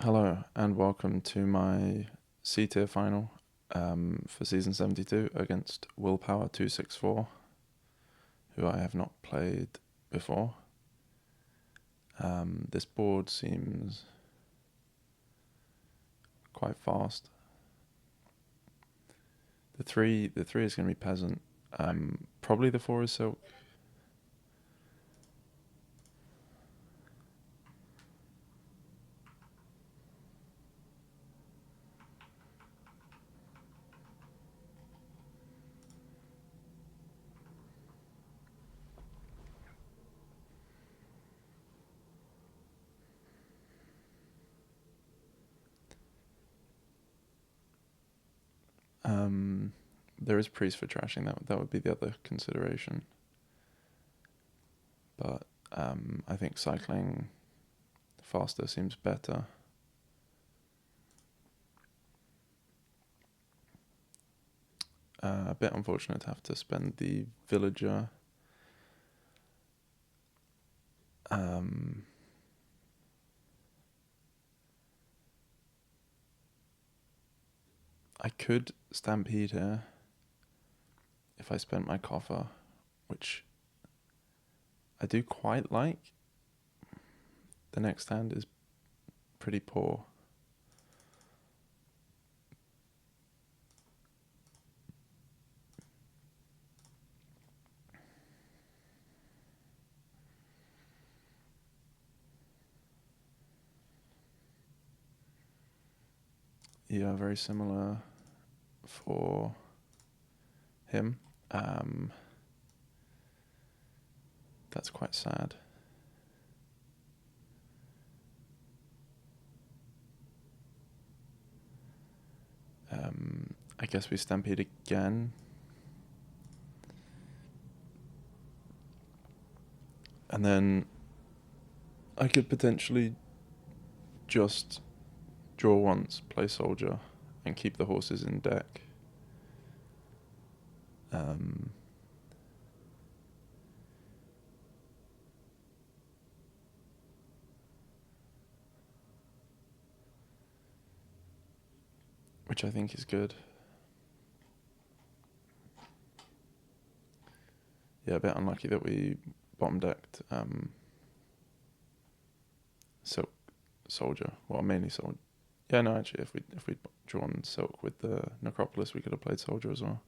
Hello and welcome to my C tier final for season 72 against WillPower264, who I have not played before. This board seems quite fast. The three is going to be peasant. Probably the 4 is silk. There is priest for trashing. That would be the other consideration. But I think cycling faster seems better. A bit unfortunate to have to spend the villager. I could Stampede here if I spent my coffer, which I do quite like. The next hand is pretty poor. Yeah, very similar for him. That's quite sad. I guess we Stampede again. And then I could potentially just draw once, play soldier, and keep the horses in deck. Which I think is good. Yeah, a bit unlucky that we bottom decked silk soldier. Well, mainly soldier. Yeah, no, actually, if we'd drawn silk with the necropolis, we could have played soldier as well.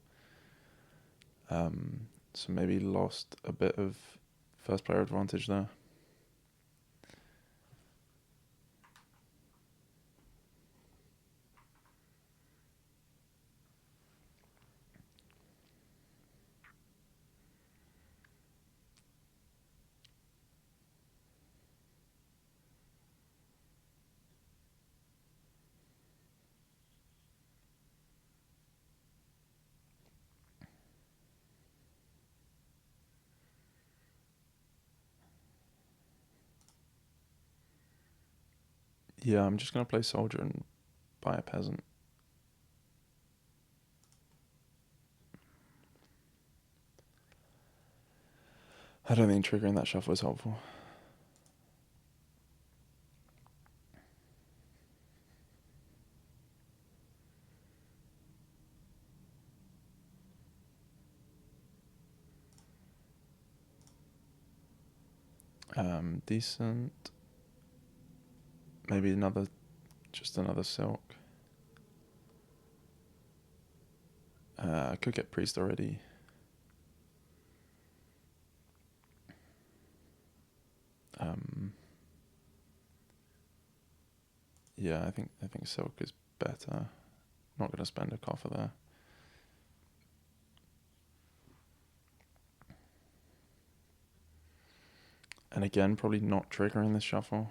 So maybe lost a bit of first player advantage there. Yeah, I'm just going to play soldier and buy a peasant. I don't think triggering that shuffle is helpful. Decent. Maybe just another silk. I could get priest already. Yeah, I think silk is better. Not going to spend a coffer there. And again, probably not triggering this shuffle.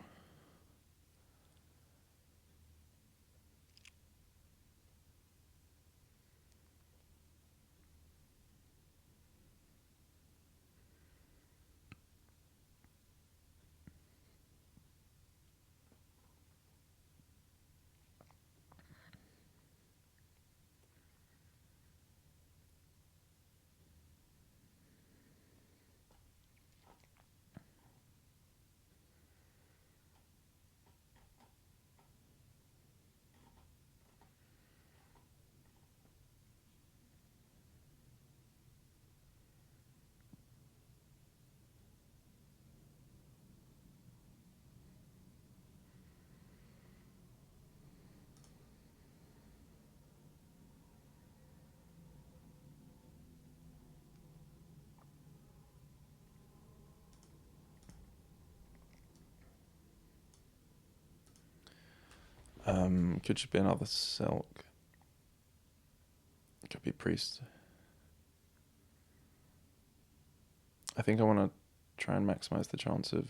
Could just be another silk. Could be priest. I think I want to try and maximize the chance of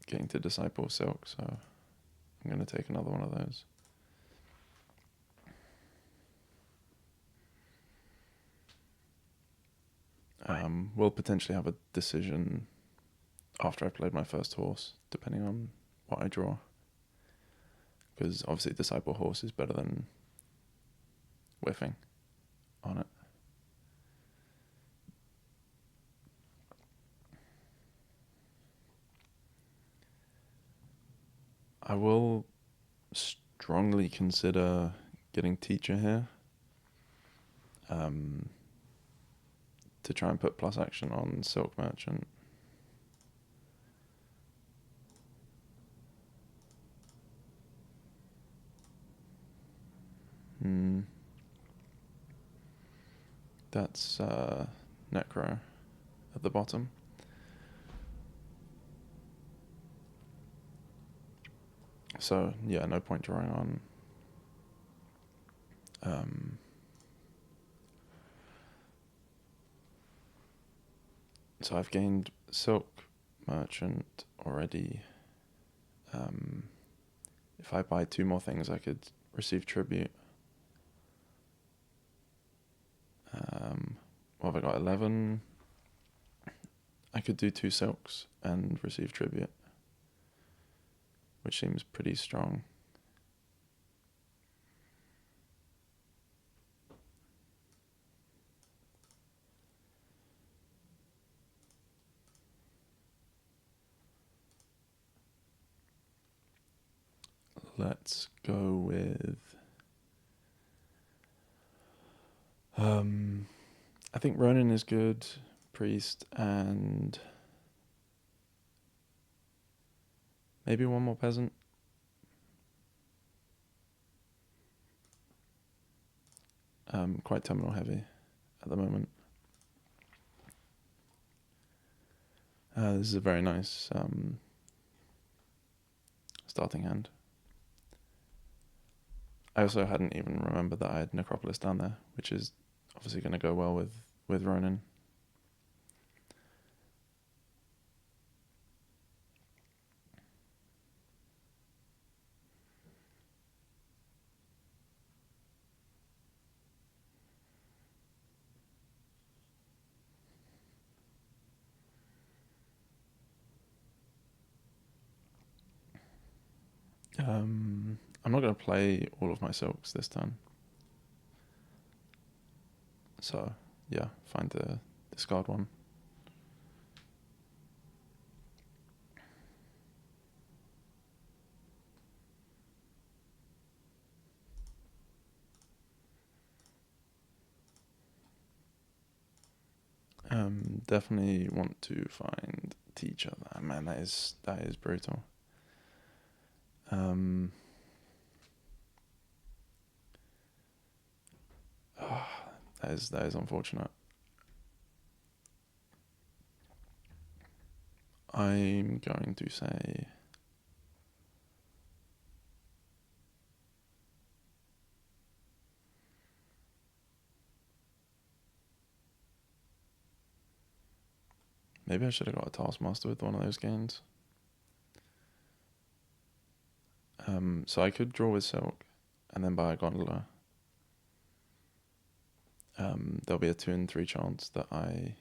getting to disciple silk, so I'm going to take another one of those. We'll potentially have a decision after I've played my first horse, depending on what I draw. Because obviously disciple horse is better than whiffing on it. I will strongly consider getting teacher here. To try and put plus action on silk merchant. That's necro at the bottom. So yeah, no point drawing on. So I've gained silk merchant already. If I buy 2 more things, I could receive tribute. What have I got? 11. I could do 2 silks and receive tribute, which seems pretty strong. Let's go with I think Ronin is good, priest, and maybe one more peasant. Quite terminal heavy at the moment. This is a very nice starting hand. I also hadn't even remembered that I had Necropolis down there, which is obviously going to go well with Ronin. I'm not going to play all of my silks this turn. So, yeah, find the discard one. Definitely want to find teacher. Man, that is brutal. That is unfortunate. I'm going to say maybe I should have got a Taskmaster with one of those gains. So I could draw with silk and then buy a gondola. There'll be a 2 and 3 chance that I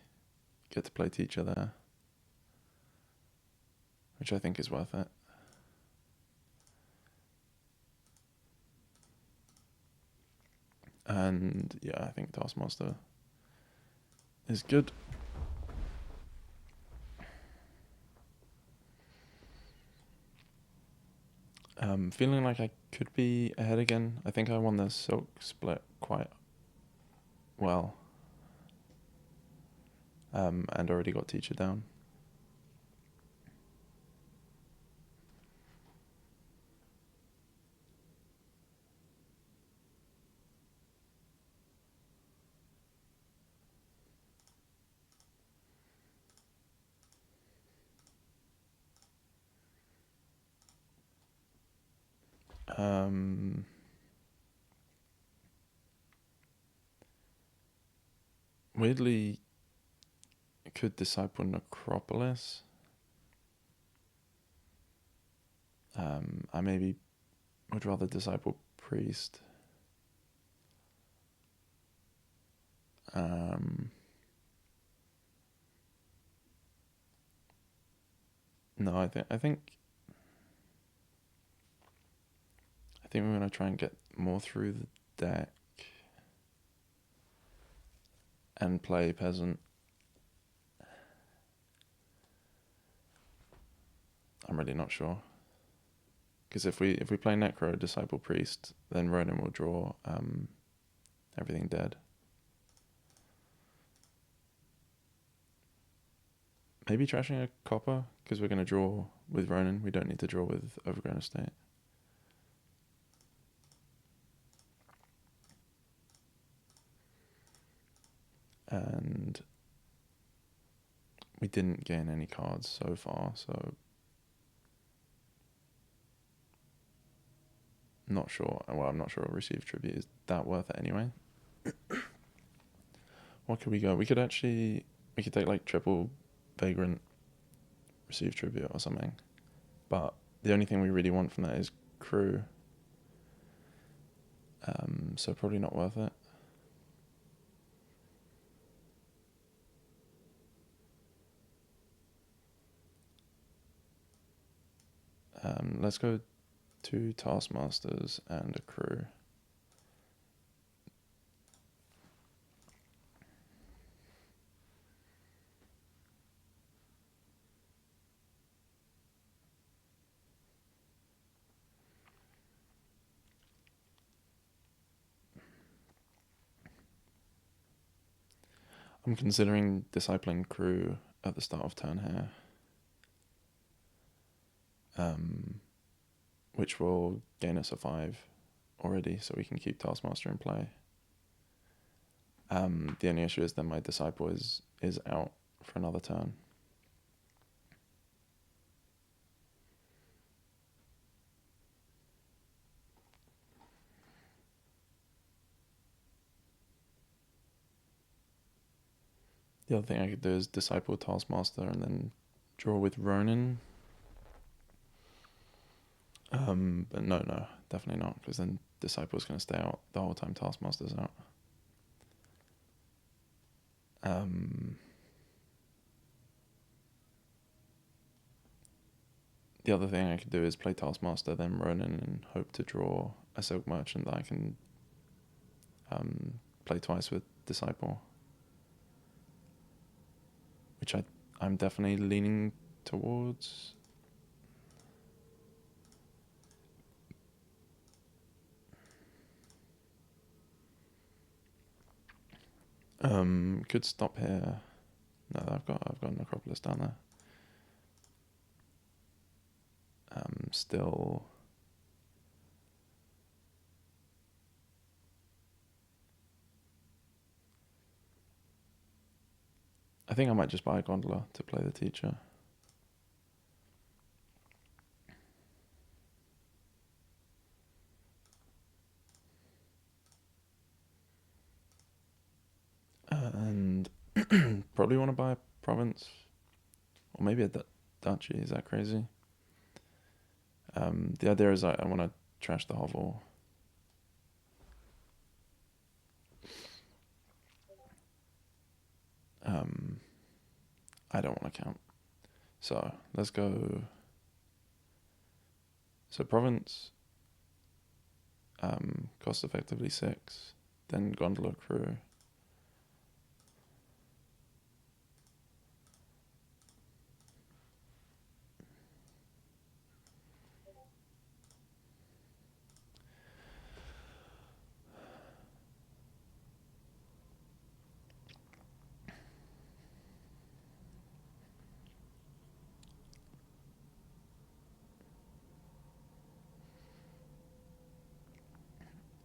get to play teacher there, which I think is worth it. And yeah, I think Taskmaster is good. Feeling like I could be ahead again. I think I won the silk split quite well. And already got teacher down. Weirdly, could disciple Necropolis. I maybe would rather disciple Priest. No, I think we're gonna try and get more through the deck and play Peasant. I'm really not sure. Because if we play Necro, Disciple Priest, then Ronin will draw everything dead. Maybe trashing a copper, because we're going to draw with Ronin. We don't need to draw with Overgrown Estate. And we didn't gain any cards so far, so not sure. Well, I'm not sure Receive Tribute is that worth it anyway. What could we go? We could take like triple Vagrant, Receive Tribute or something. But the only thing we really want from that is Crew. So probably not worth it. Let's go 2 Taskmasters and a Crew. I'm considering discipling Crew at the start of turn here. Which will gain us a 5 already, so we can keep Taskmaster in play. The only issue is then my Disciple is out for another turn. The other thing I could do is Disciple Taskmaster and then draw with Ronin. But no, definitely not, because then Disciple's going to stay out the whole time Taskmaster's out. The other thing I could do is play Taskmaster, then Ronin, and hope to draw a Silk Merchant that I can play twice with Disciple. Which I'm definitely leaning towards. Could stop here. No, I've got Necropolis down there. Still. I think I might just buy a Gondola to play the Teacher. And probably want to buy a Province. Or maybe a Duchy. Is that crazy? The idea is I want to trash the hovel. I don't want to count. So let's go. So Province, cost effectively 6. Then Gondola Crew.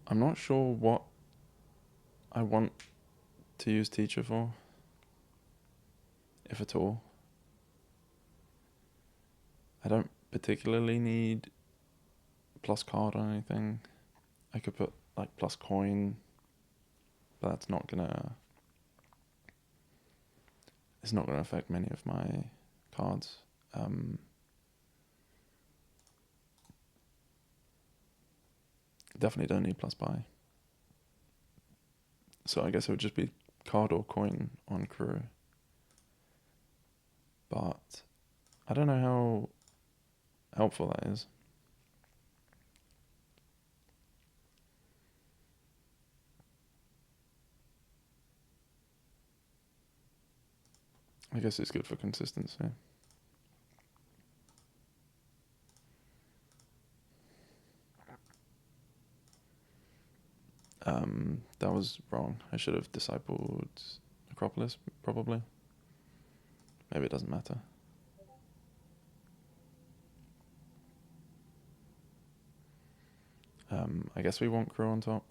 I'm not sure what I want to use Teacher for, if at all. I don't particularly need plus card on anything. I could put like plus coin, but that's not gonna. It's not gonna affect many of my cards. Definitely don't need plus buy. So I guess it would just be card or coin on crew. But I don't know how helpful that is. I guess it's good for consistency. That was wrong. I should have discipled Acropolis, probably. Maybe it doesn't matter. I guess we want crew on top.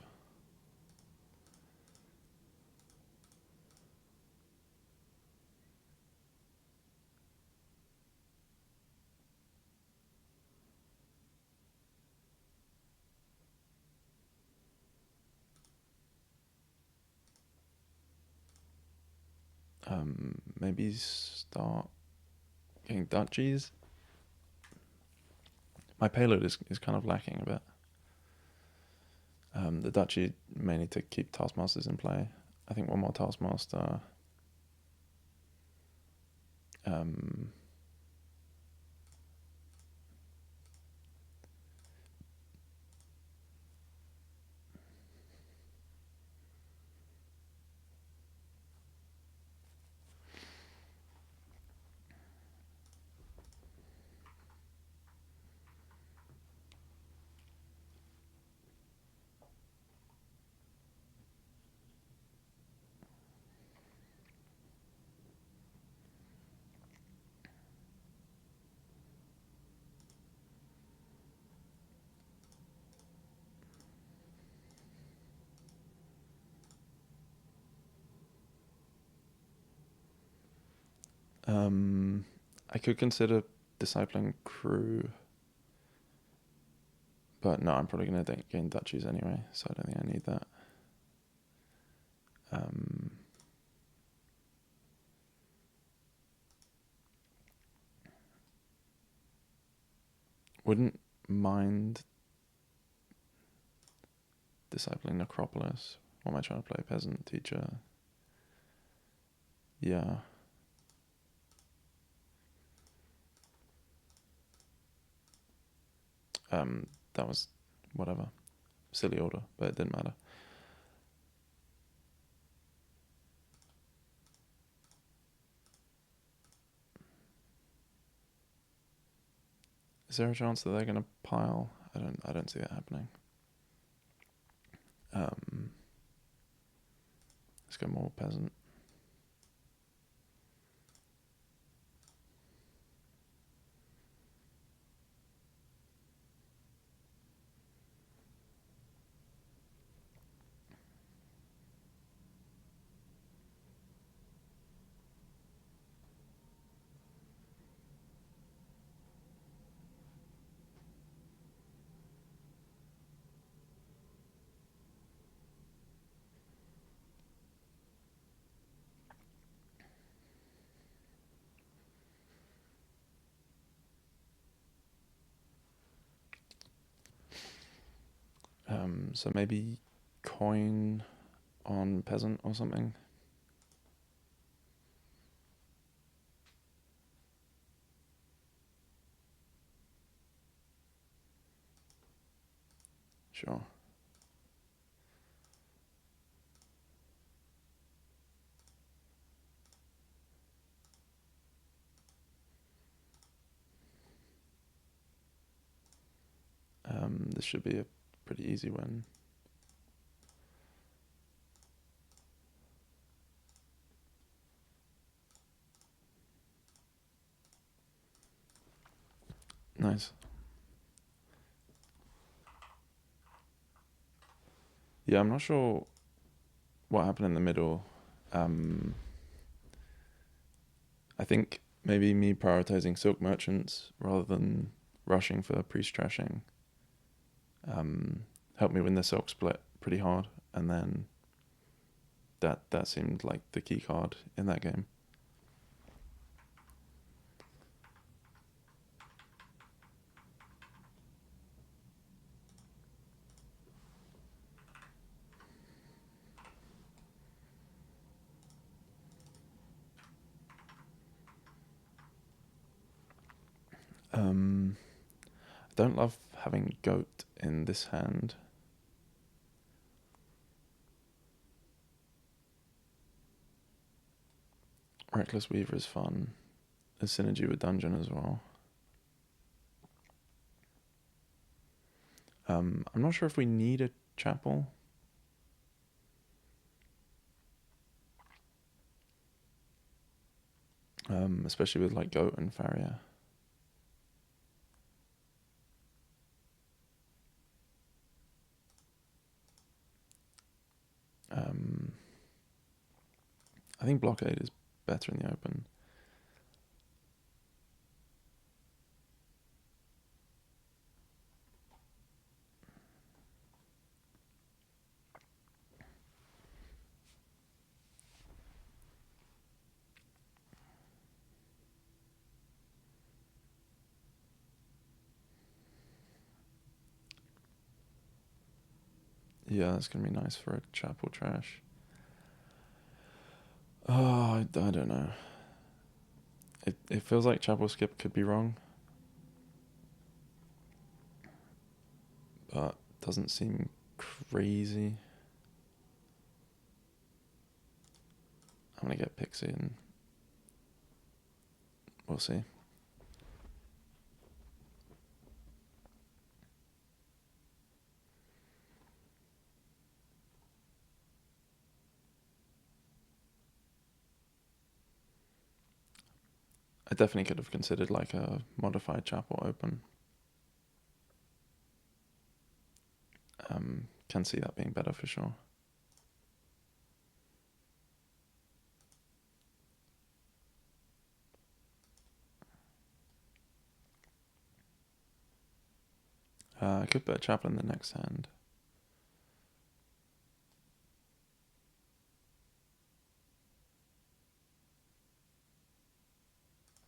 Maybe start getting duchies. My payload is kind of lacking a bit. The duchy mainly to keep taskmasters in play. I think one more taskmaster. I could consider discipling crew, but no, I'm probably going to gain duchies anyway, so I don't think I need that. Wouldn't mind discipling Acropolis. What am I trying to play? Peasant, teacher. Yeah. That was whatever. Silly order, but it didn't matter. Is there a chance that they're gonna pile? I don't see that happening. Let's go more peasant. So maybe coin on peasant or something. Sure. This should be a pretty easy win. Nice. Yeah, I'm not sure what happened in the middle. I think maybe me prioritizing silk merchants rather than rushing for priest trashing helped me win the silk split pretty hard, and then that seemed like the key card in that game. I don't love having goat in this hand. Reckless Weaver is fun. A synergy with Dungeon as well. I'm not sure if we need a chapel. Especially with like goat and farrier. I think blockade is better in the open. Yeah, that's going to be nice for a chapel trash. Oh, I don't know. It feels like chapel skip could be wrong. But doesn't seem crazy. I'm going to get Pixie and we'll see. I definitely could have considered like a modified chapel open. Can see that being better for sure. I could put a chapel in the next hand.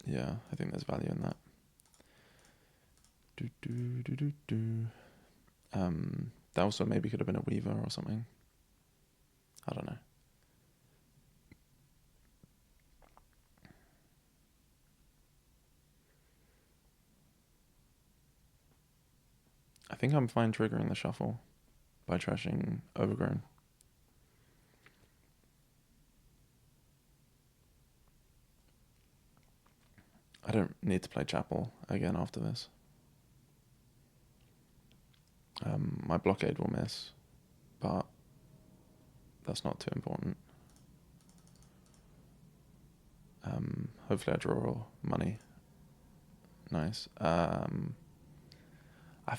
Yeah, I think there's value in that. That also maybe could have been a weaver or something. I don't know. I think I'm fine triggering the shuffle by trashing Overgrown. I don't need to play chapel again after this. My blockade will miss, but that's not too important. Hopefully I draw money. Nice. I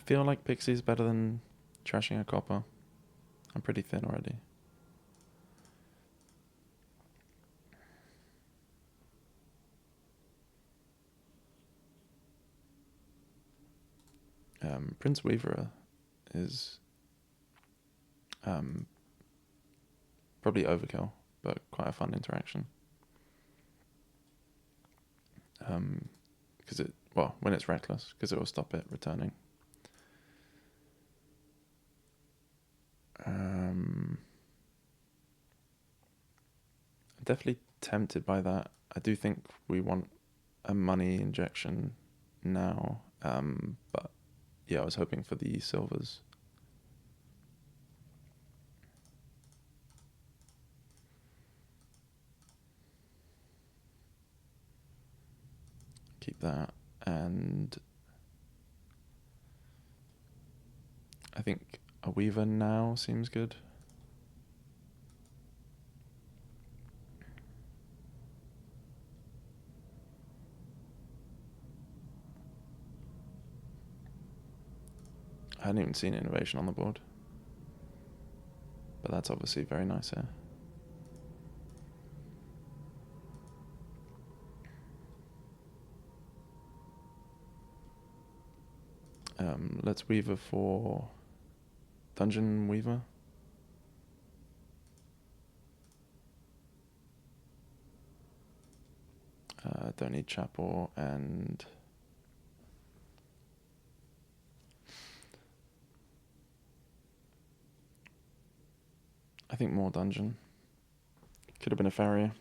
feel like Pixie's better than trashing a copper. I'm pretty thin already. Prince Weaver is probably overkill, but quite a fun interaction. Because when it's reckless, because it will stop it returning. I'm definitely tempted by that. I do think we want a money injection now, but yeah, I was hoping for the silvers. Keep that, and I think a weaver now seems good. I hadn't even seen innovation on the board, but that's obviously very nice here. Let's weaver for Dungeon Weaver. Don't need chapel, and I think more dungeon. Could have been a farrier.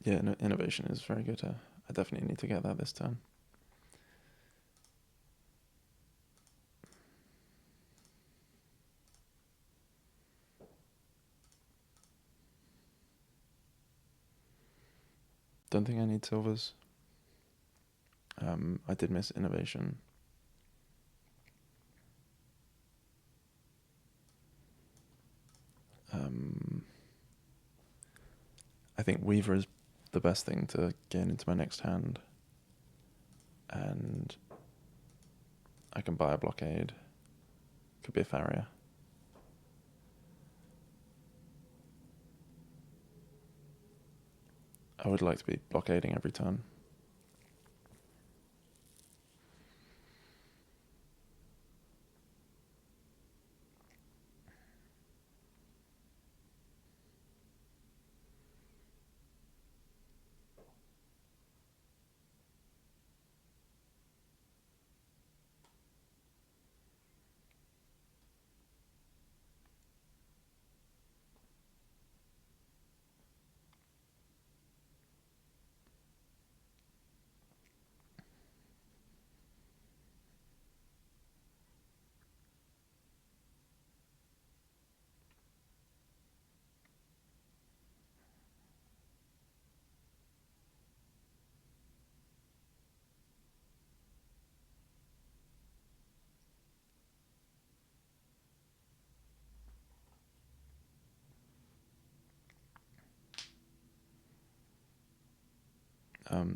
Yeah, no, innovation is very good. I definitely need to get that this turn. Don't think I need silvers. I did miss innovation. I think Weaver is the best thing to gain into my next hand. And I can buy a blockade. Could be a farrier. I would like to be blockading every turn.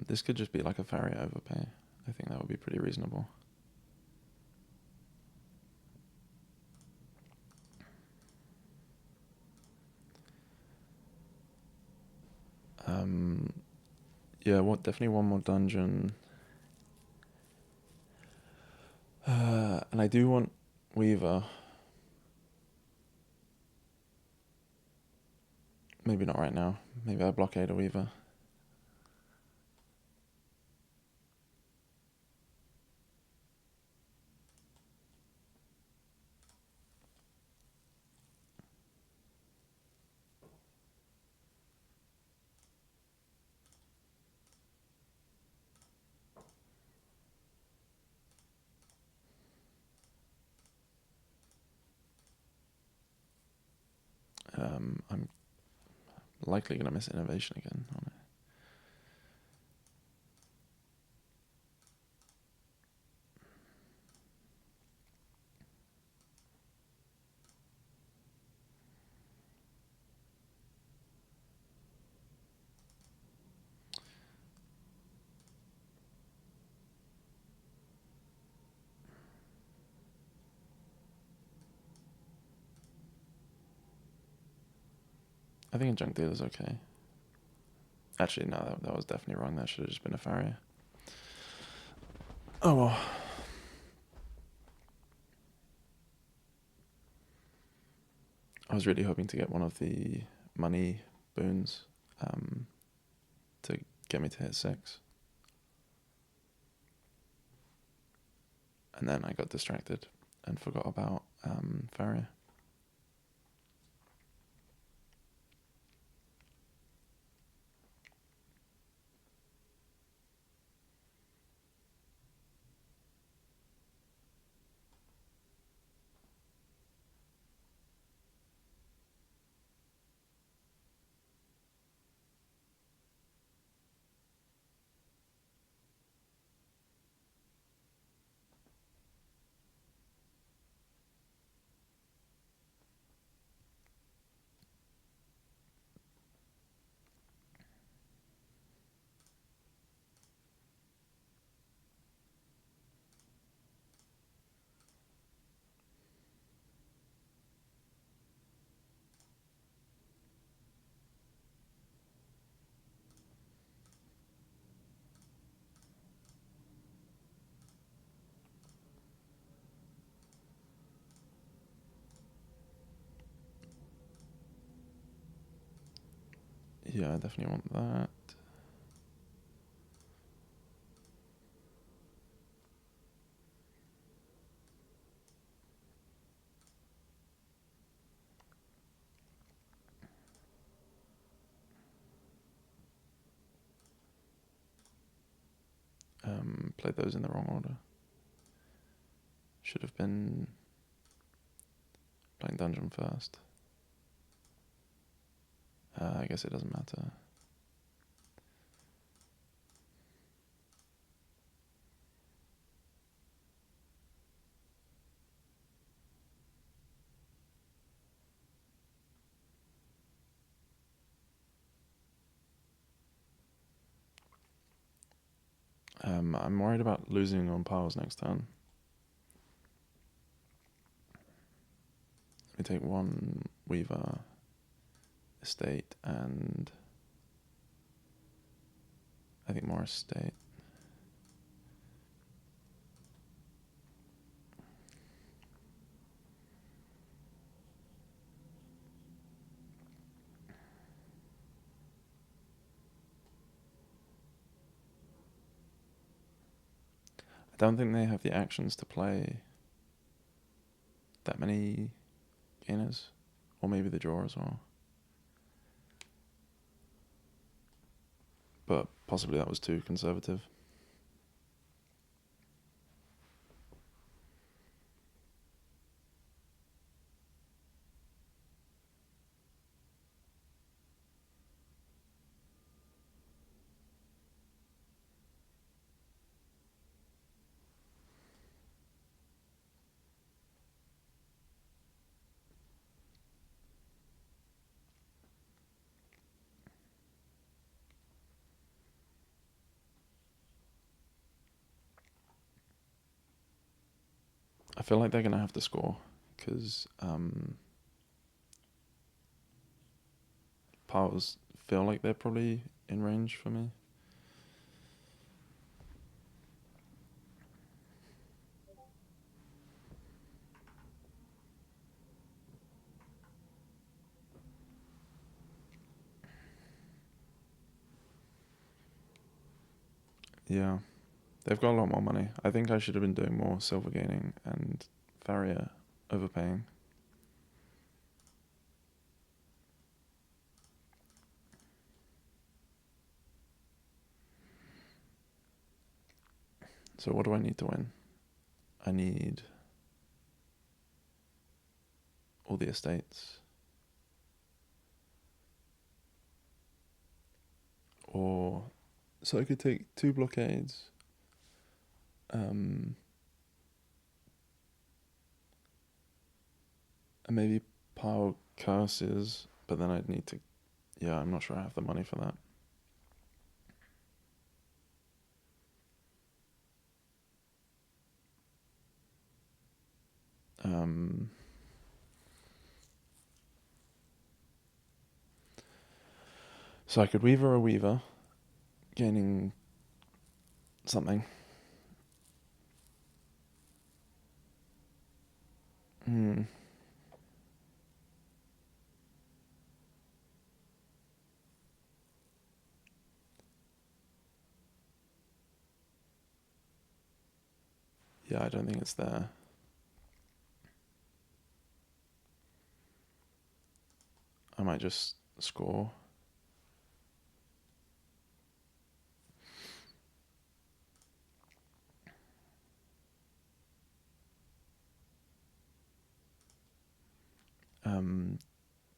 This could just be like a farrier overpay. I think that would be pretty reasonable. Yeah, definitely one more dungeon. And I do want Weaver. Maybe not right now. Maybe I blockade a Weaver. I'm likely going to miss innovation again on it. I think a junk dealer is okay. Actually, no, that was definitely wrong. That should have just been a farrier. Oh well. I was really hoping to get one of the money boons to get me to hit 6. And then I got distracted and forgot about farrier. Yeah, I definitely want that. Played those in the wrong order. Should have been playing dungeon first. I guess it doesn't matter. I'm worried about losing on piles next turn. Let me take one Weaver, estate, and I think more estate. I don't think they have the actions to play that many gainers, or maybe the draw as well. But possibly that was too conservative. I feel like they're going to have to score, because piles feel like they're probably in range for me. Yeah, they've got a lot more money. I think I should have been doing more silver gaining and Farrier overpaying. So what do I need to win? I need all the estates. Or, so I could take 2 blockades. And maybe pile curses, but then I'd need to, yeah, I'm not sure I have the money for that. So I could Weaver a Weaver, gaining something. Yeah, I don't think it's there. I might just score.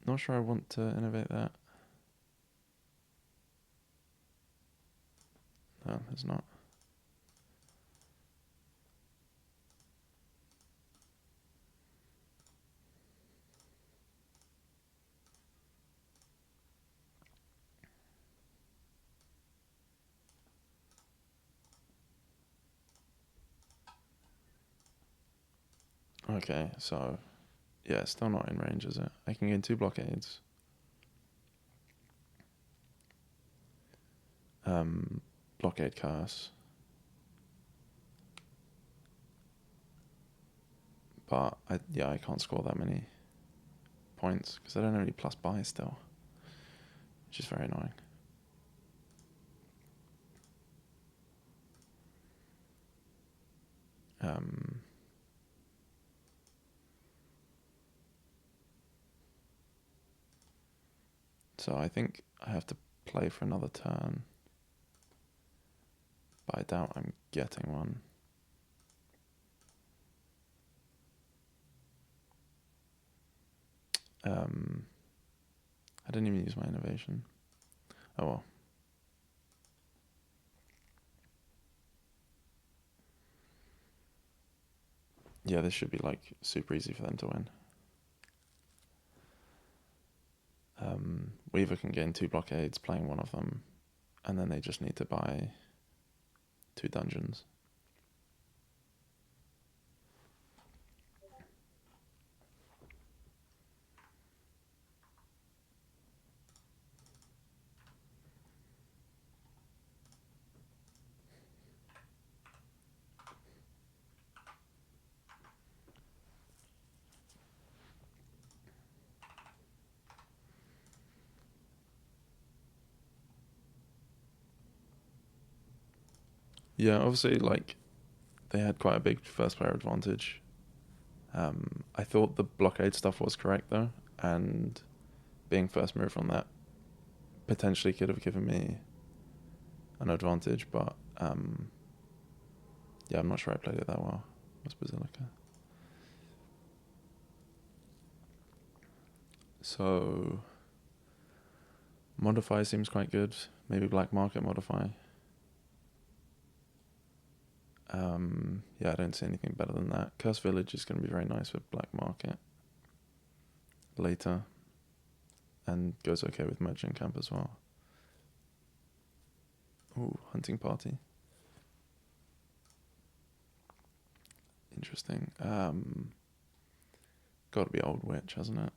Not sure I want to innovate that. No, there's not. Okay, so yeah, still not in range, is it? I can gain 2 blockades. Blockade curse. But I can't score that many points because I don't have any plus buy still. which is very annoying. So I think I have to play for another turn, but I doubt I'm getting one. I didn't even use my innovation. Oh well. Yeah, this should be like super easy for them to win. Weaver can gain 2 blockades playing one of them, and then they just need to buy 2 dungeons. Yeah, obviously, like, they had quite a big first player advantage. I thought the blockade stuff was correct, though, and being first move on that potentially could have given me an advantage, but yeah, I'm not sure I played it that well. What's Basilica? So, modify seems quite good. Maybe black market modify. Yeah, I don't see anything better than that. Curse Village is going to be very nice with black market later, and goes okay with Merchant Camp as well. Ooh, Hunting Party. Interesting. Got to be Old Witch, hasn't it?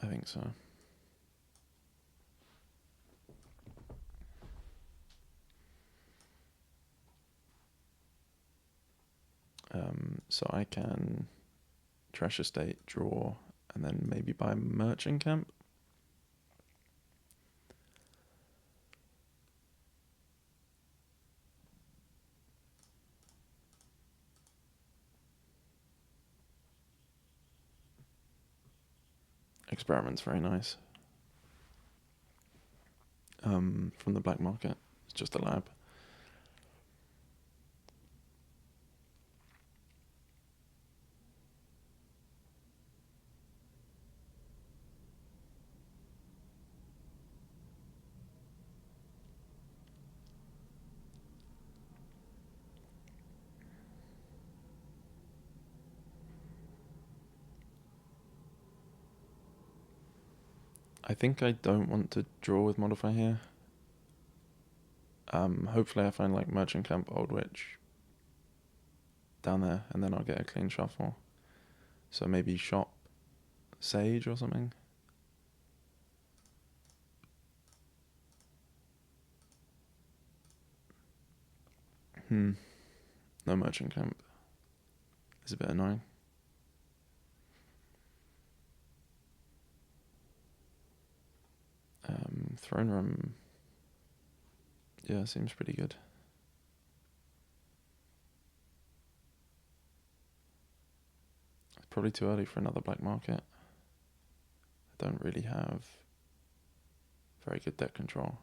I think so. So I can Trash Estate, draw, and then maybe buy Merchant Camp. Experiment's very nice. From the black market, it's just a lab. I think I don't want to draw with modify here. Hopefully I find like Merchant Camp, Old Witch down there, and then I'll get a clean shuffle. So maybe shop Sage or something. No Merchant Camp. It's a bit annoying. Throne Room. Yeah, seems pretty good. It's probably too early for another black market. I don't really have very good deck control.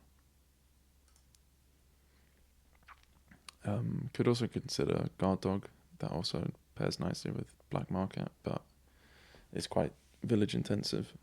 Could also consider Guard Dog. That also pairs nicely with black market, but it's quite village intensive.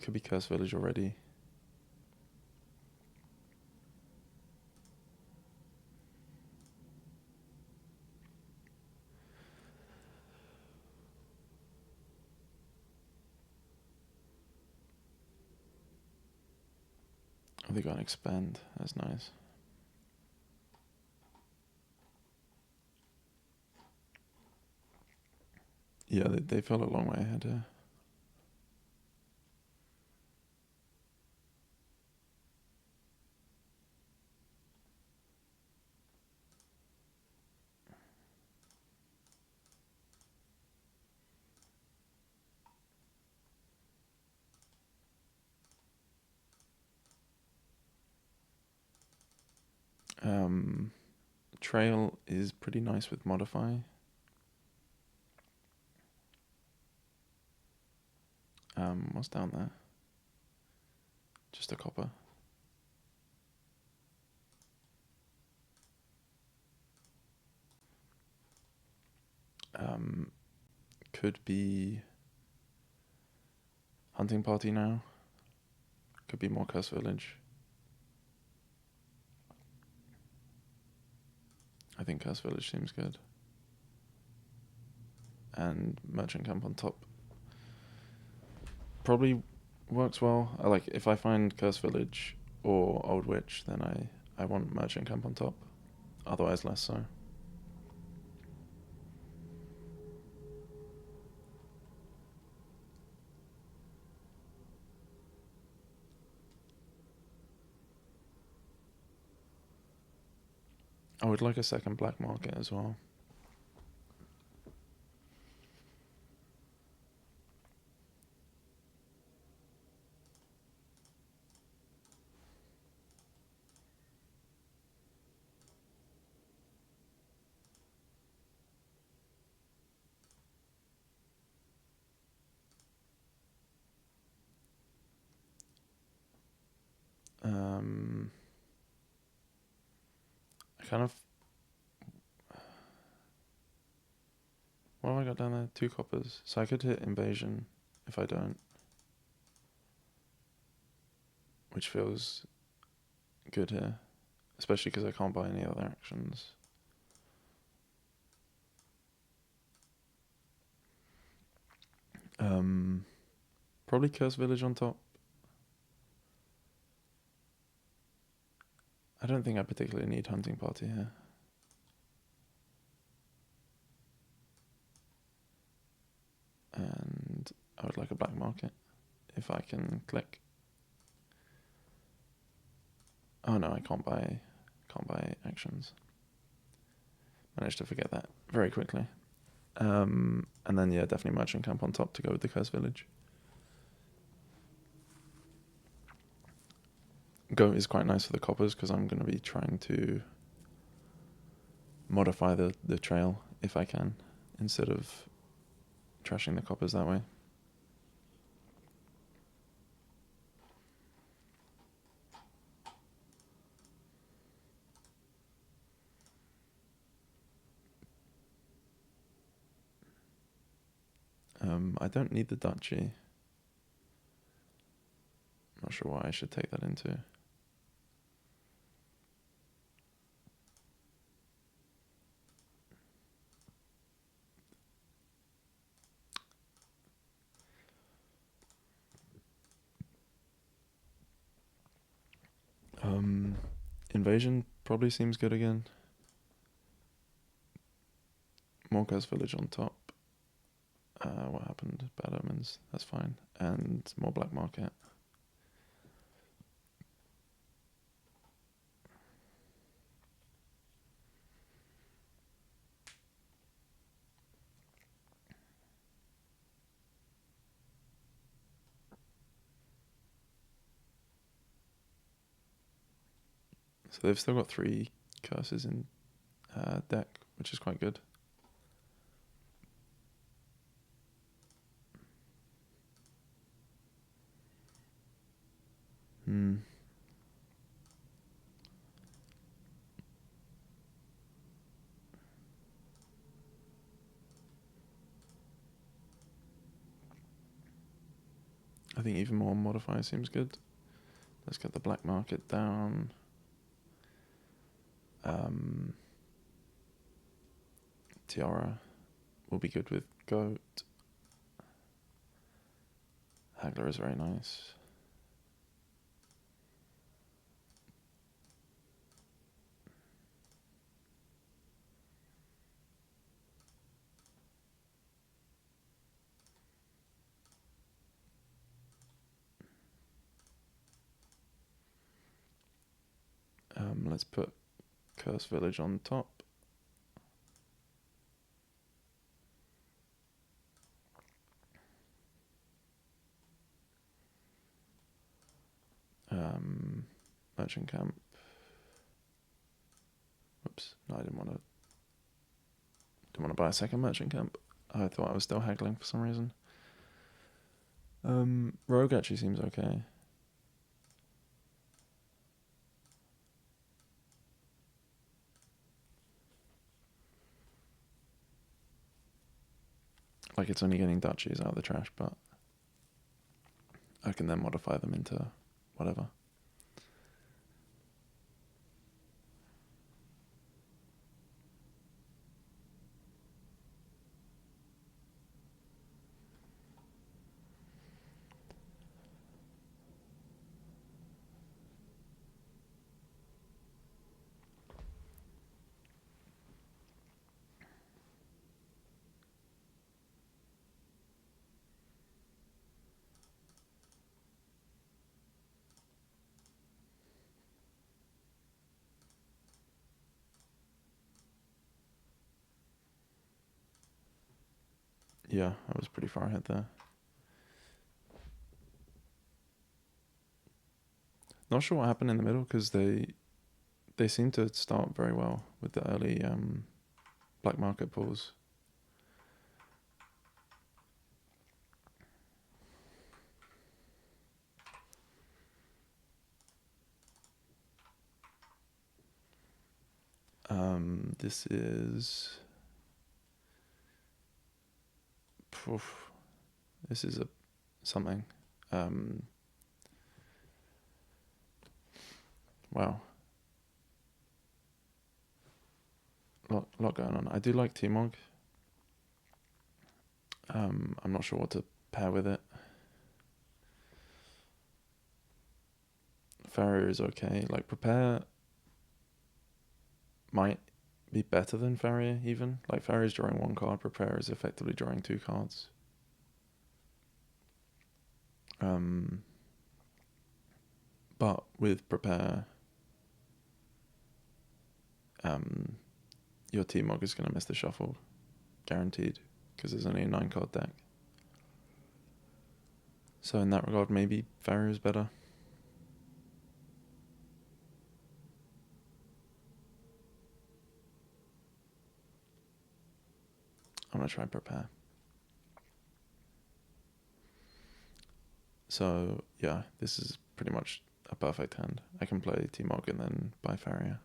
Could be Curse Village already. They got an expand. That's nice. Yeah, they fell a long way ahead here. Trail is pretty nice with modify. What's down there? Just a copper. Could be hunting party now. Could be more Curse Village. I think Curse Village seems good. And Merchant Camp on top probably works well. I like if I find Curse Village or Old Witch, then I want Merchant Camp on top. Otherwise, less so. I would like a second black market as well. I kind of... What have I got down there? 2 coppers. So I could hit Invasion if I don't. Which feels good here. Especially because I can't buy any other actions. Probably Curse Village on top. I don't think I particularly need Hunting Party here. And I would like a black market if I can click. Oh no, I can't buy actions. Managed to forget that very quickly. And then yeah, definitely Merchant Camp on top to go with the Curse Village. Goat is quite nice for the coppers because I'm going to be trying to modify the trail if I can, instead of trashing the coppers that way. I don't need the duchy. Not sure why I should take that into. Invasion probably seems good again. Morka's Village on top. What happened? Bad Omens. That's fine. And more black market. So they've still got 3 curses in deck, which is quite good. I think even more modifier seems good. Let's get the black market down. Tiara will be good with Goat. Haggler is very nice. Let's put Curse Village on top. Merchant Camp. Oops, no, I didn't want to buy a second Merchant Camp. I thought I was still haggling for some reason. Rogue actually seems okay. Like, it's only getting duchies out of the trash, but I can then modify them into whatever. Yeah, I was pretty far ahead there. Not sure what happened in the middle, because they seem to start very well with the early black market pulls. This is... Poof, this is something. Wow. Lot going on. I do like T-Mog. I'm not sure what to pair with it. Farrier is okay. Like, Prepare might be better than Farrier, even. Like, Farrier is drawing one card, Prepare is effectively drawing two cards. But with Prepare, your T-Mog is going to miss the shuffle, guaranteed, because there's only a 9-card deck. So in that regard, maybe Farrier is better. I'm going to try Prepare. So, yeah, this is pretty much a perfect hand. I can play T-Mog and then buy Farrier.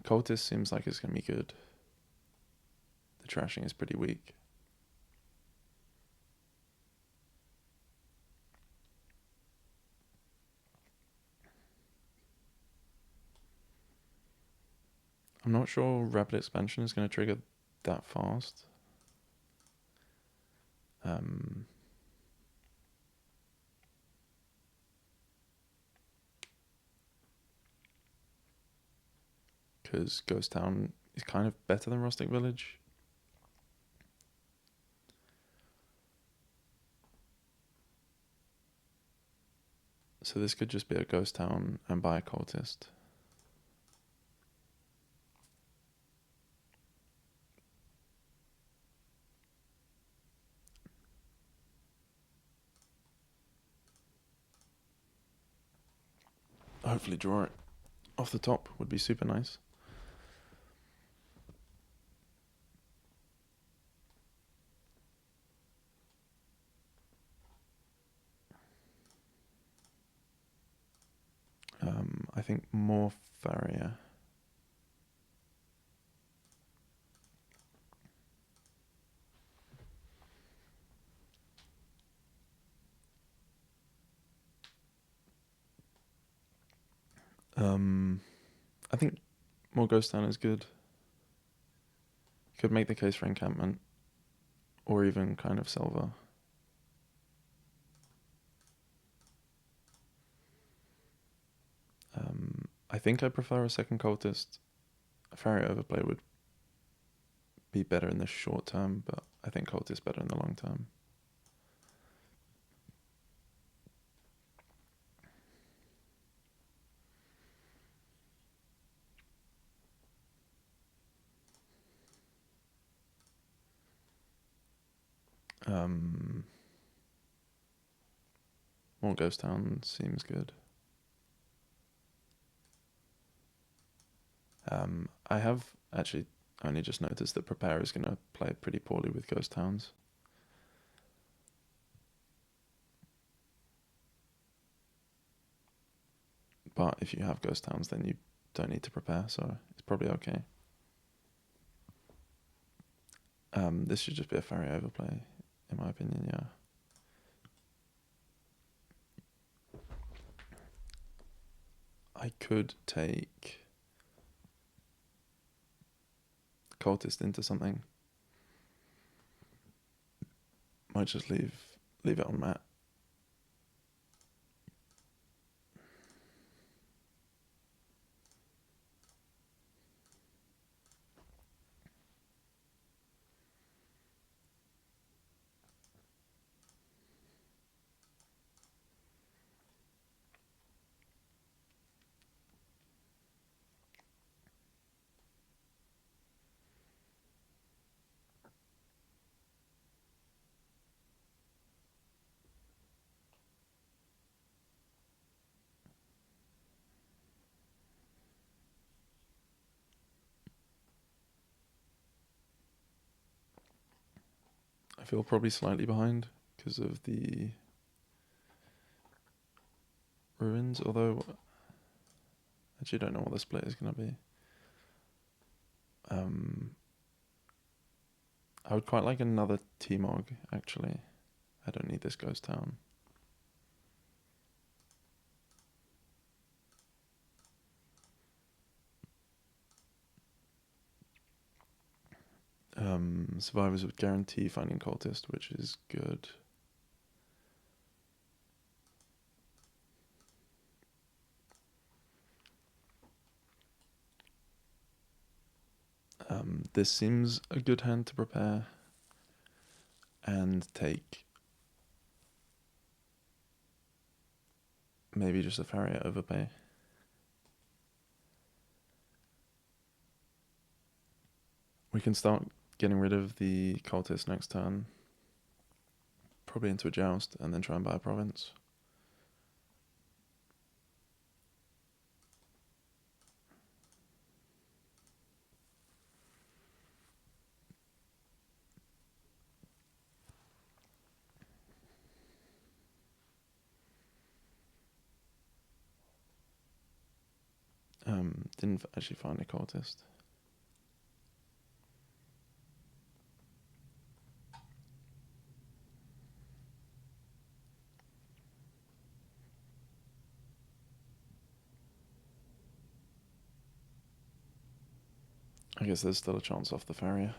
Cultist seems like it's going to be good. The trashing is pretty weak. I'm not sure Rapid Expansion is going to trigger that fast. Because Ghost Town is kind of better than Rustic Village. So this could just be a Ghost Town and buy a Cultist. Hopefully draw it off the top would be super nice. I think more Farrier. I think more Ghost Town is good. Could make the case for Encampment, or even kind of Silver. I think I prefer a second Cultist. A Farrier Overplay would be better in the short term, but I think Cultist better in the long term. More Ghost Town seems good. I have actually only just noticed that Prepare is going to play pretty poorly with Ghost Towns. But if you have Ghost Towns, then you don't need to prepare, so it's probably okay. This should just be a Farrier overplay, in my opinion, yeah. I could take Cultist into something. Might just leave it on mat. I feel probably slightly behind because of the ruins, although I actually don't know what the split is going to be. I would quite like another T-Mog, actually. I don't need this Ghost Town. Survivors would guarantee finding Cultist, which is good. This seems a good hand to prepare and take maybe just a Farrier overpay. We can start getting rid of the Cultist next turn, probably into a Joust, and then try and buy a Province. Didn't actually find a Cultist. I guess there's still a chance off the Farrier.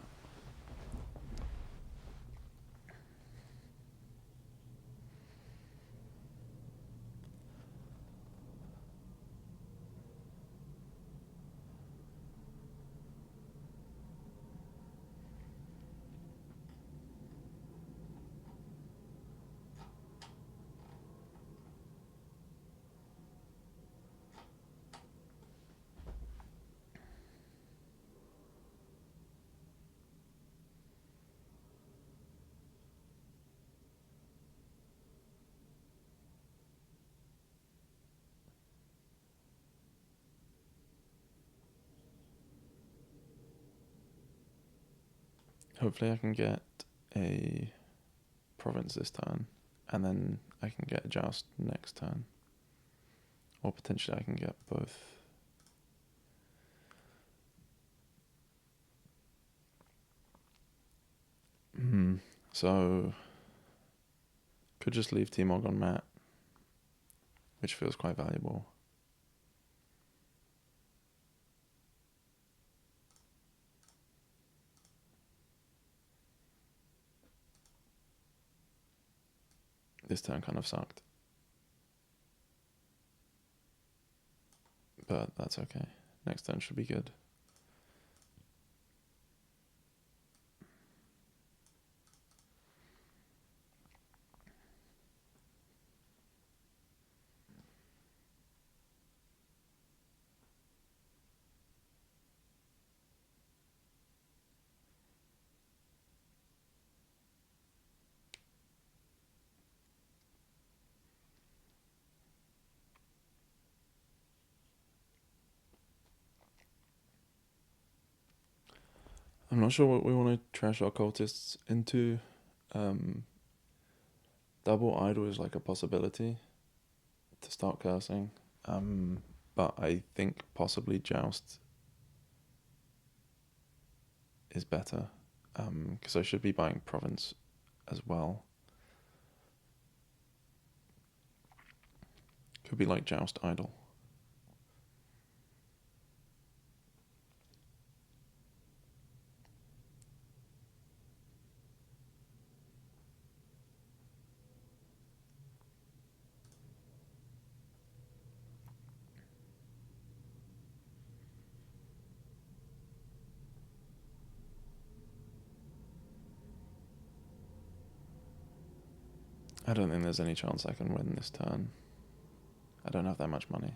Hopefully I can get a Province this turn, and then I can get a Joust next turn. Or potentially I can get both. So, could just leave T-Mog on mat, which feels quite valuable. This turn kind of sucked. But that's okay. Next turn should be good. I'm not sure what we want to trash our cultists into. Double idol is like a possibility to start cursing. But I think possibly Joust is better. Because I should be buying Province as well. Could be like Joust Idol. I don't think there's any chance I can win this turn. I don't have that much money.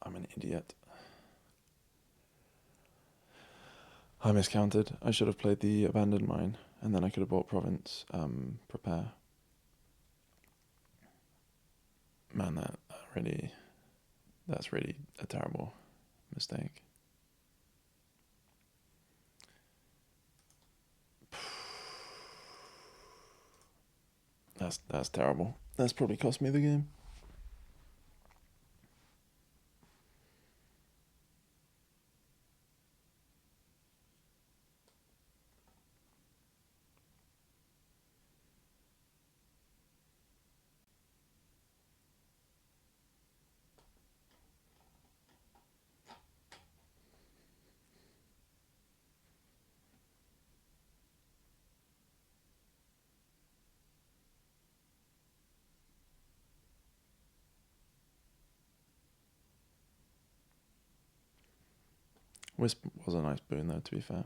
I'm an idiot. I miscounted. I should have played the Abandoned Mine, and then I could have bought Province, Prepare. Man, that's really a terrible mistake. That's terrible. That's probably cost me the game. Wisp was a nice boon though, to be fair.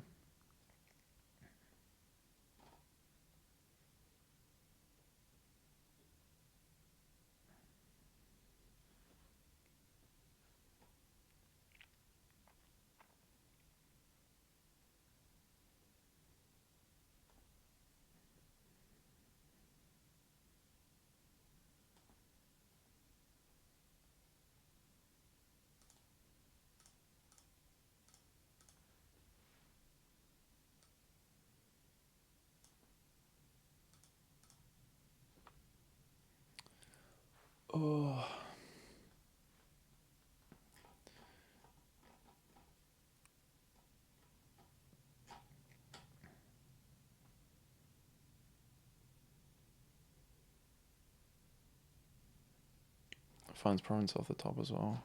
Oh. Finds Province off the top as well.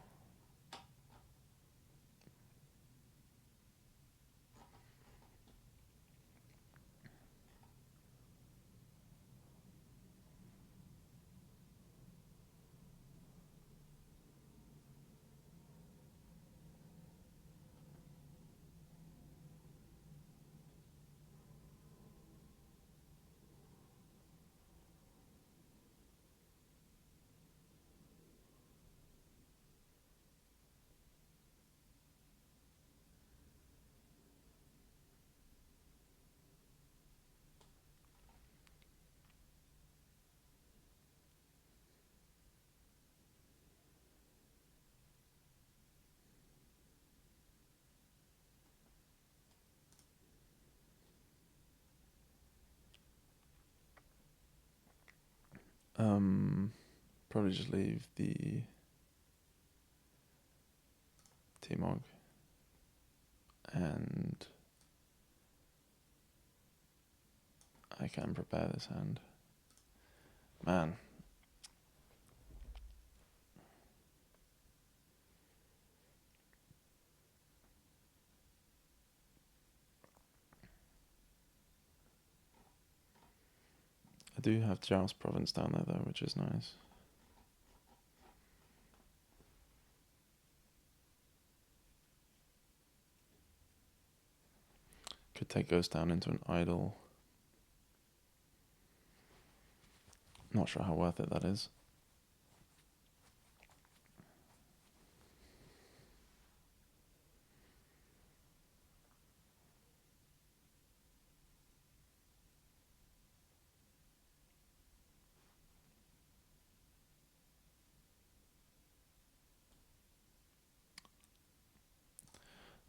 Probably just leave the T-Mog and I can prepare this hand. Man. I do have Joust Province down there though, which is nice. Could take Ghost down into an idol. Not sure how worth it that is.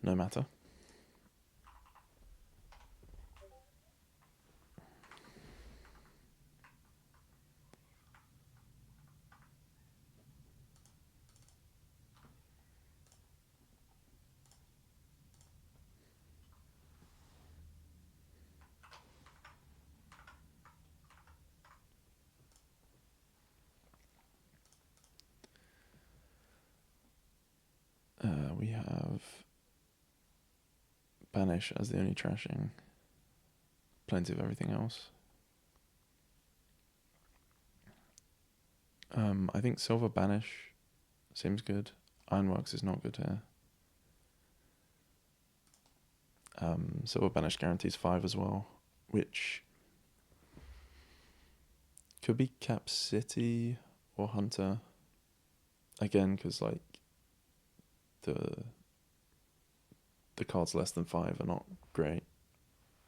No matter. We have Banish as the only trashing. Plenty of everything else. I think Silver Banish seems good. Ironworks is not good here. Silver Banish guarantees 5 as well, which could be Cap City or Hunter. Again, because like the cards less than 5 are not great.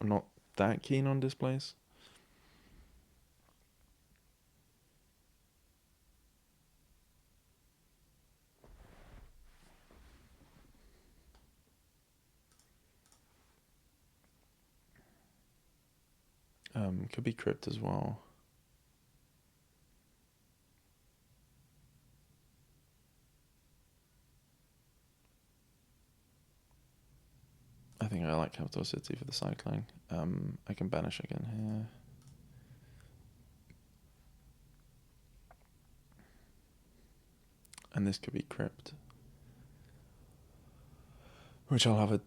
I'm not that keen on Displace. Could be Crypt as well. I think I like Capital City for the cycling. I can Banish again here. And this could be Crypt, which I'll have a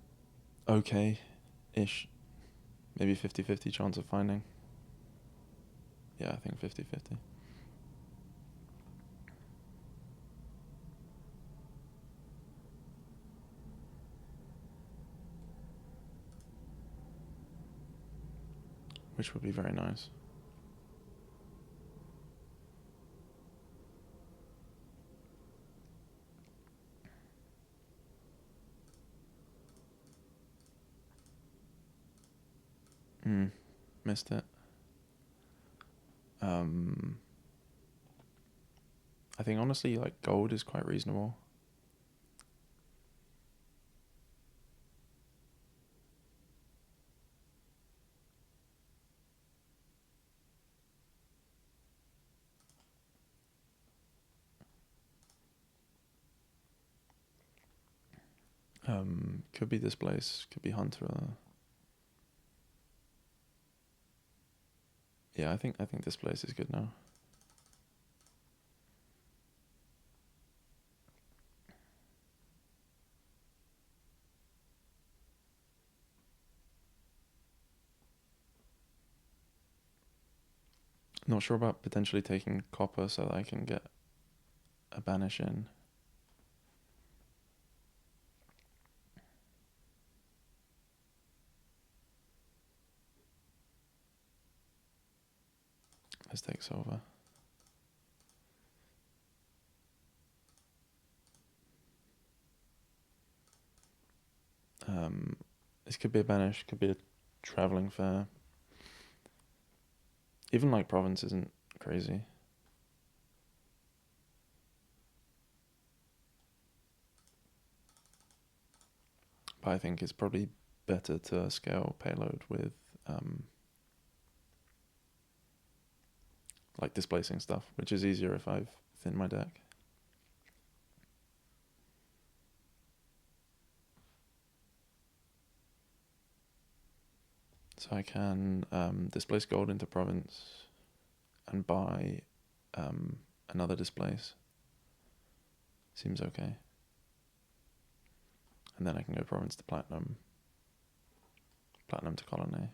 okay-ish, maybe 50-50 chance of finding. Yeah, I think 50-50. Which would be very nice. Missed it. I think honestly, like, gold is quite reasonable. Could be Displace, could be Hunter. Yeah, I think Displace is good now. Not sure about potentially taking copper so that I can get a Banish in. Let's take silver. This could be a Banish, could be a travelling fair. Even like Province isn't crazy. But I think it's probably better to scale payload with like displacing stuff, which is easier if I've thinned my deck. So I can displace gold into Province and buy another Displace. Seems okay. And then I can go Province to Platinum. Platinum to Colony.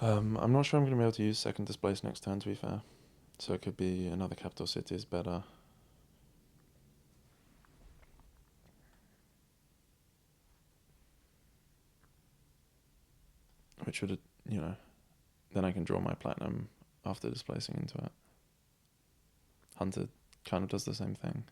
I'm not sure I'm going to be able to use second Displace next turn, to be fair. So it could be another capital city is better. Which would, you know, then I can draw my platinum after displacing into it. Hunter kind of does the same thing.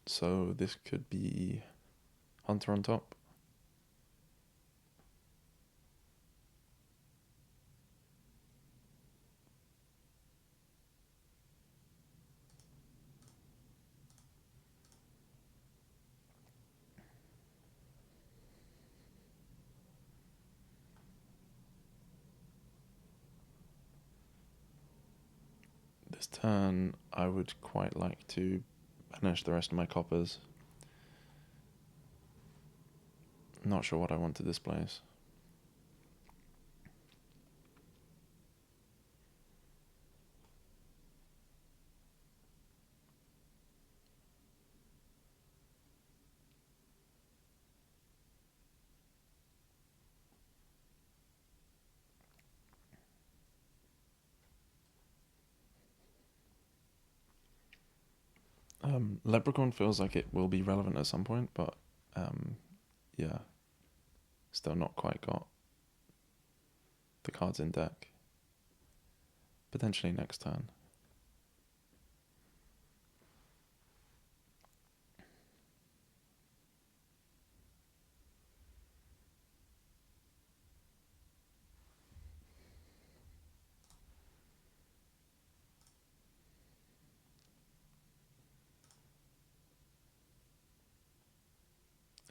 So this could be Hunter on top. This turn, I would quite like to banish the rest of my coppers. Not sure what I want to displace. Leprechaun feels like it will be relevant at some point, but yeah, still not quite got the cards in deck. Potentially next turn.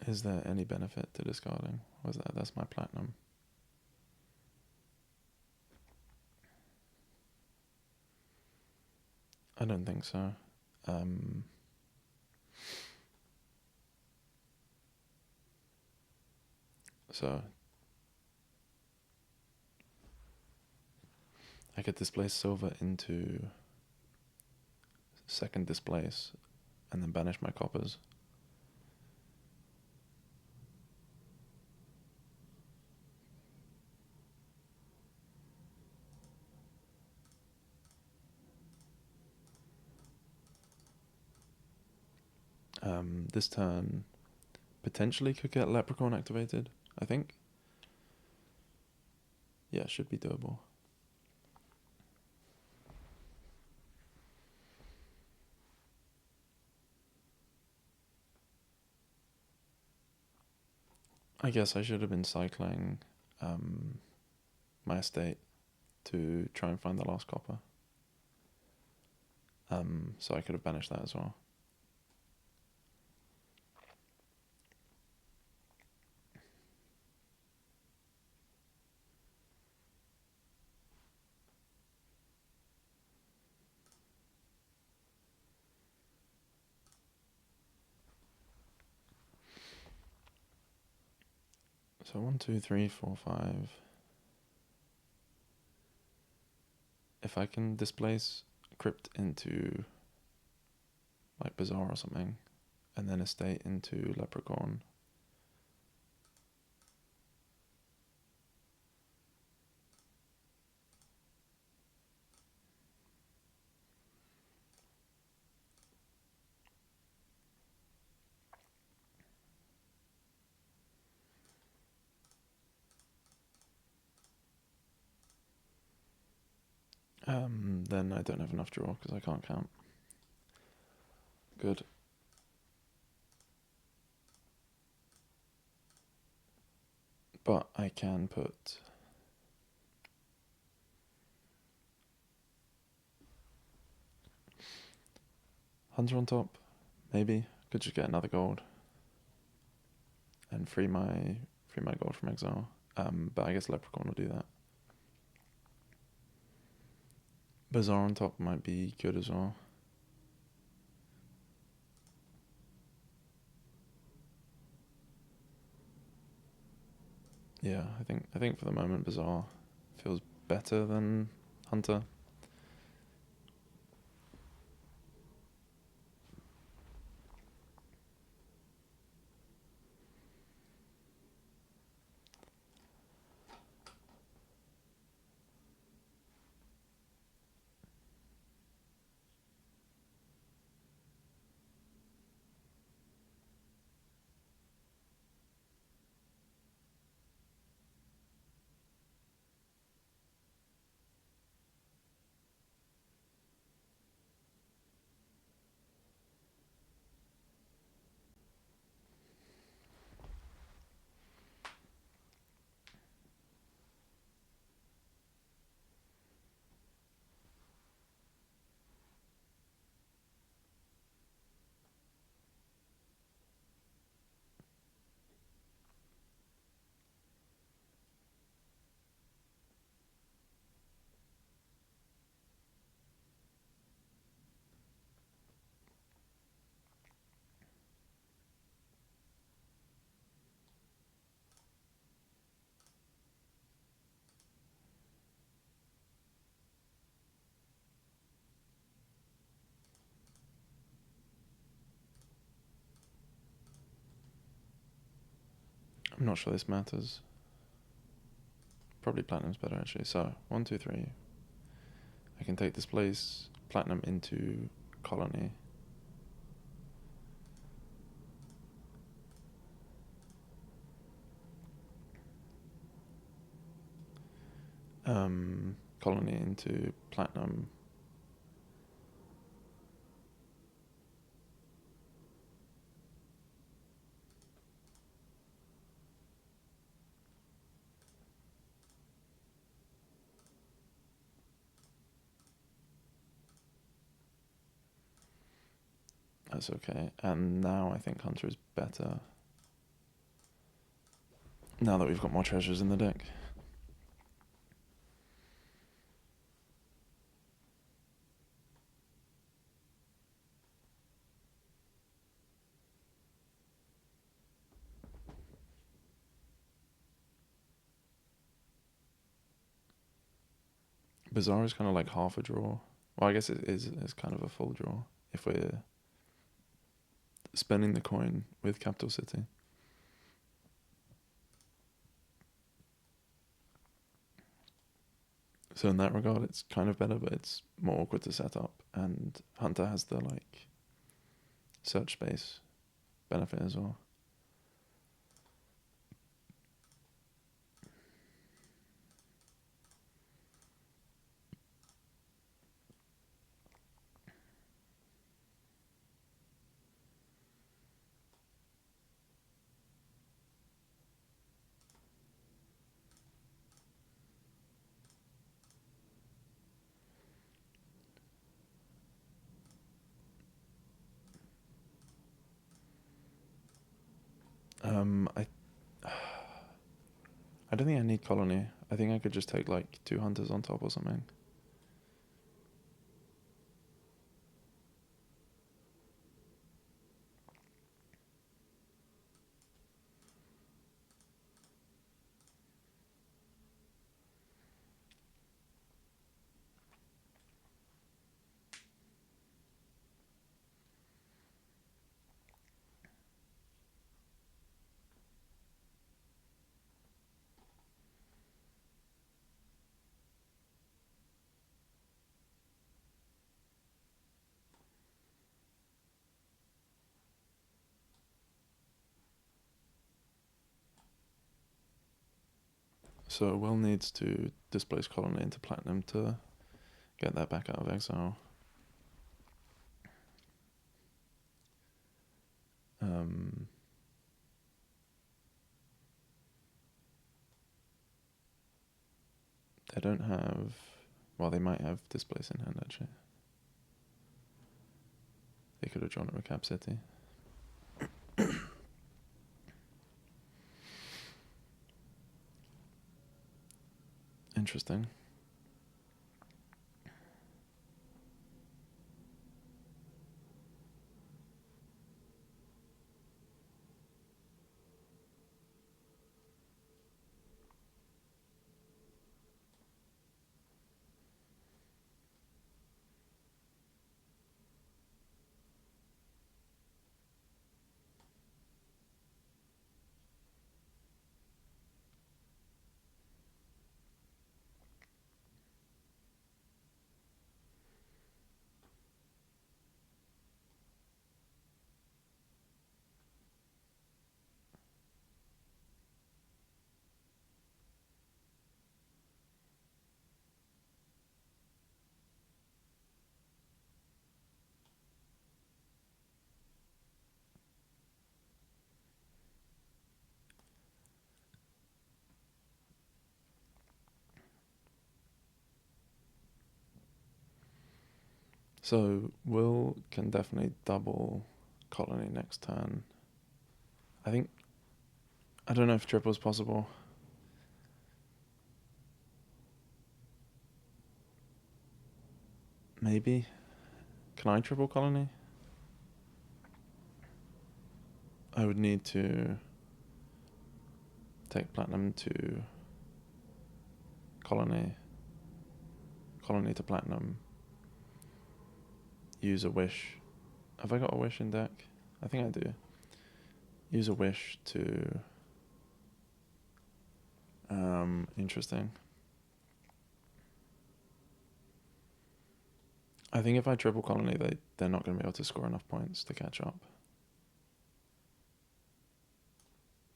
Is there any benefit to discarding? Was that's my platinum? I don't think so. So I could displace silver into second displace and then banish my coppers. This turn potentially could get Leprechaun activated, I think. Yeah, should be doable. I guess I should have been cycling my estate to try and find the last copper. So I could have banished that as well. So 1, 2, 3, 4, 5. If I can displace Crypt into like Bazaar or something, and then estate into Leprechaun. Then I don't have enough draw because I can't count. Good. But I can put Hunter on top, maybe. Could just get another gold and free my gold from exile. But I guess Leprechaun will do that. Bazaar on top might be good as well. Yeah, I think for the moment Bazaar feels better than Hunter. I'm not sure this matters. Probably Platinum's better actually. So 1, 2, 3. I can take Displace Platinum into Colony. Colony into Platinum. That's okay. And now I think Hunter is better. Now that we've got more treasures in the deck. Bazaar is kind of like half a draw. Well, I guess it is kind of a full draw if we're spending the coin with Capital City. So in that regard, it's kind of better, but it's more awkward to set up. And Hunter has the like search space benefit as well. I don't think I need Colony. I think I could just take like 2 Hunters on top or something. So Will needs to displace Colony into Platinum to get that back out of exile. don't have... Well, they might have Displace in hand, actually. They could have drawn it with Cap City. Interesting. So Will can definitely double colony next turn. I don't know if triple's possible. Maybe. Can I triple colony? I would need to take platinum to colony to platinum, use a wish. Have I got a wish in deck? I think I do. Use a wish to... interesting. I think if I triple colony, they're not going to be able to score enough points to catch up.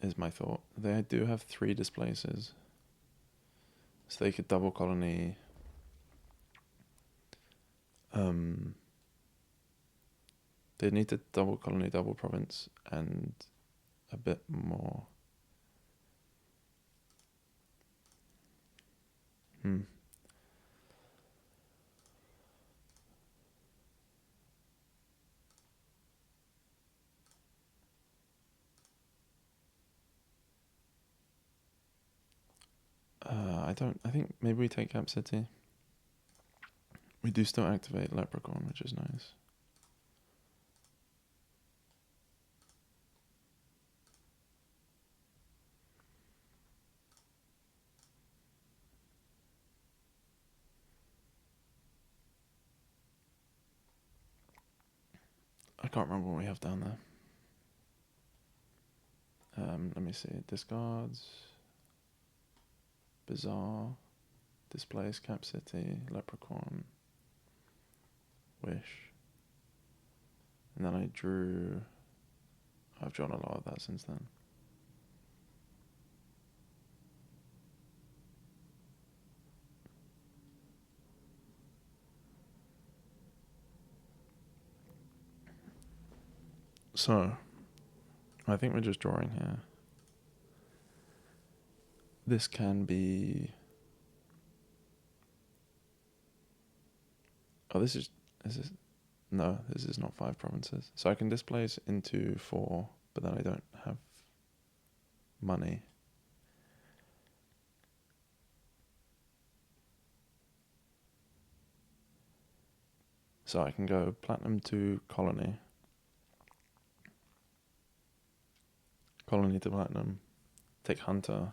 Is my thought. They do have 3 displaces. So they could double colony. They need to double colony, double province, and a bit more. I think maybe we take Cap City. We do still activate Leprechaun, which is nice. I can't remember what we have down there. Let me see. Discards. Bizarre. Displace, Cap City, Leprechaun. Wish. And then I've drawn a lot of that since then. So, I think we're just drawing here. This can be... Oh, this is no, this is not 5 provinces. So I can displace into 4, but then I don't have money. So I can go platinum to colony. Colony to platinum. Take hunter.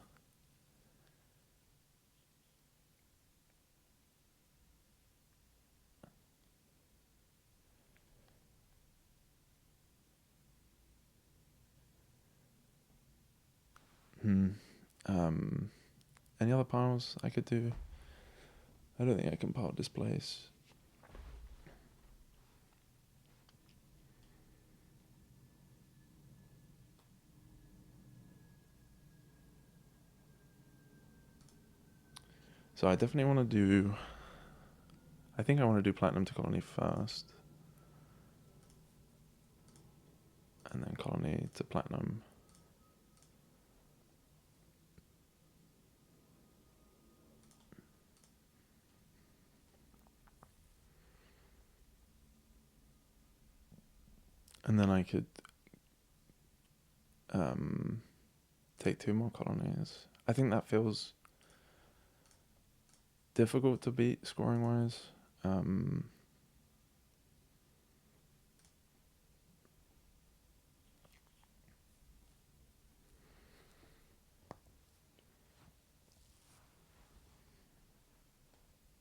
Any other piles I could do? I don't think I can pile Displace. So I definitely want to do... I think I want to do platinum to colony first. And then colony to platinum. And then I could take 2 more colonies. I think that feels difficult to beat scoring wise.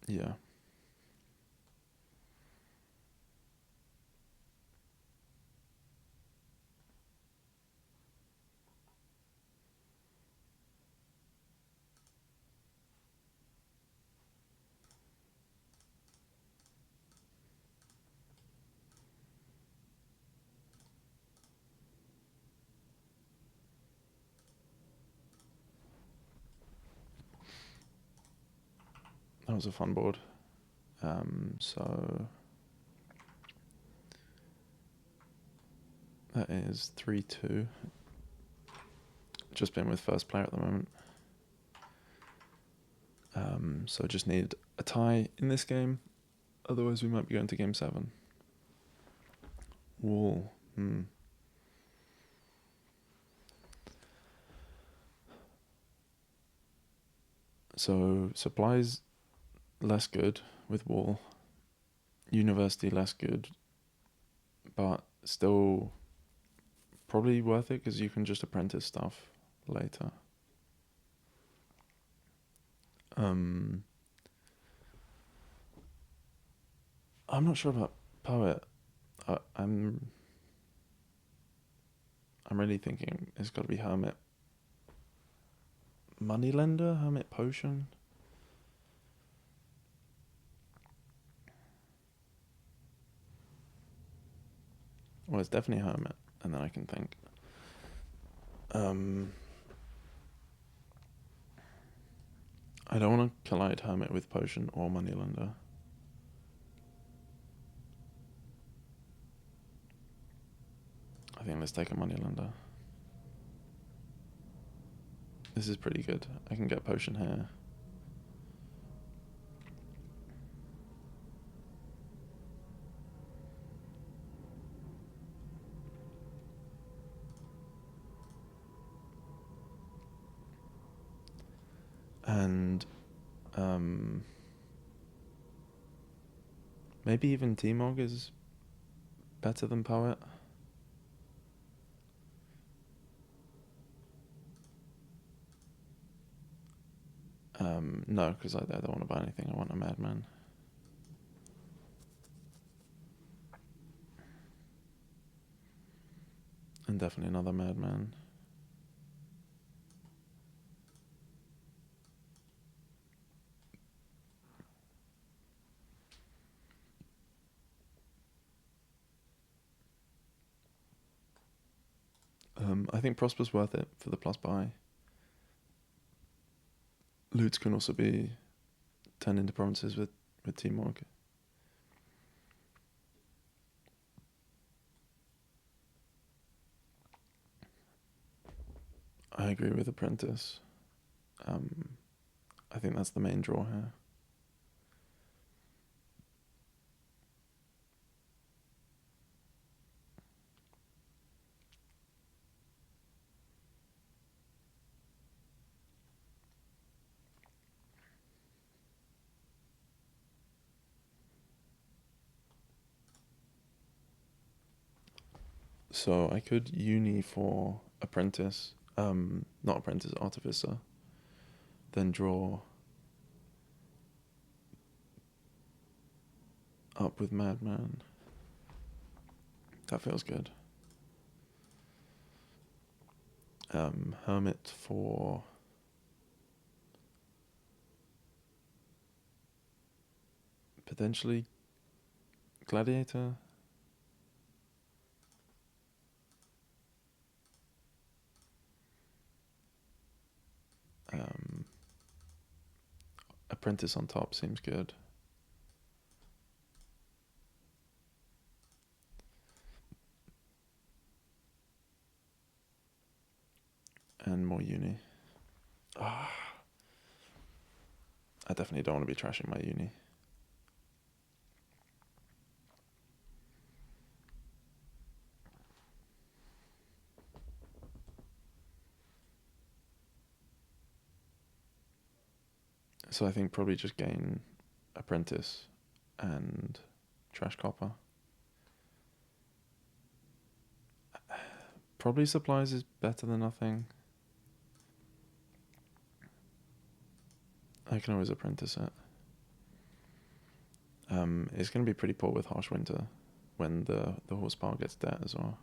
Yeah. That was a fun board. So that is 3-2. Just been with first player at the moment. So just need a tie in this game. Otherwise we might be going to game 7. Wall. So supplies less good with wall. University less good. But still probably worth it because you can just apprentice stuff later. I'm not sure about poet. I'm really thinking it's got to be hermit. Moneylender, hermit potion. Well, it's definitely hermit, and then I can think. I don't want to collide hermit with potion or moneylender. I think let's take a moneylender. This is pretty good. I can get potion here. And maybe even T-Mog is better than poet. No, because I don't want to buy anything. I want a madman. And definitely another madman. I think Prosperous worth it for the plus buy. Loots can also be turned into provinces with T-Mog. I agree with Apprentice. I think that's the main draw here. So I could uni for Apprentice, not Apprentice, Artificer, then draw up with Madman. That feels good. Hermit for potentially Gladiator. Apprentice on top seems good. And more uni. I definitely don't want to be trashing my uni. So I think probably just gain apprentice and trash copper. Probably supplies is better than nothing. I can always apprentice it. It's going to be pretty poor with harsh winter when the horsepower gets dead as well.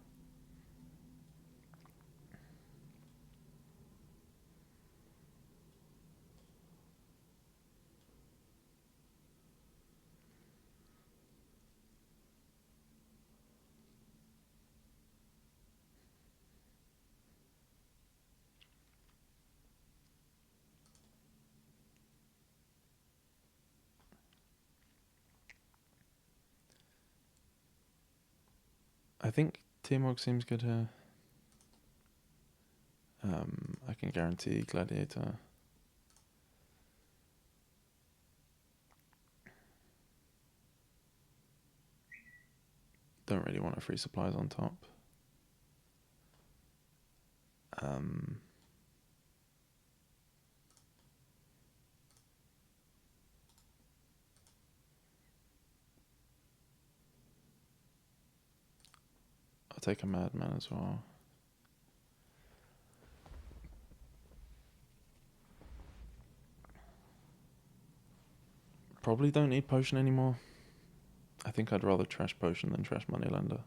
I think T-Mog seems good here. I can guarantee Gladiator. Don't really want a free supplies on top. I'll take a Madman as well. Probably don't need potion anymore. I think I'd rather trash potion than trash moneylender.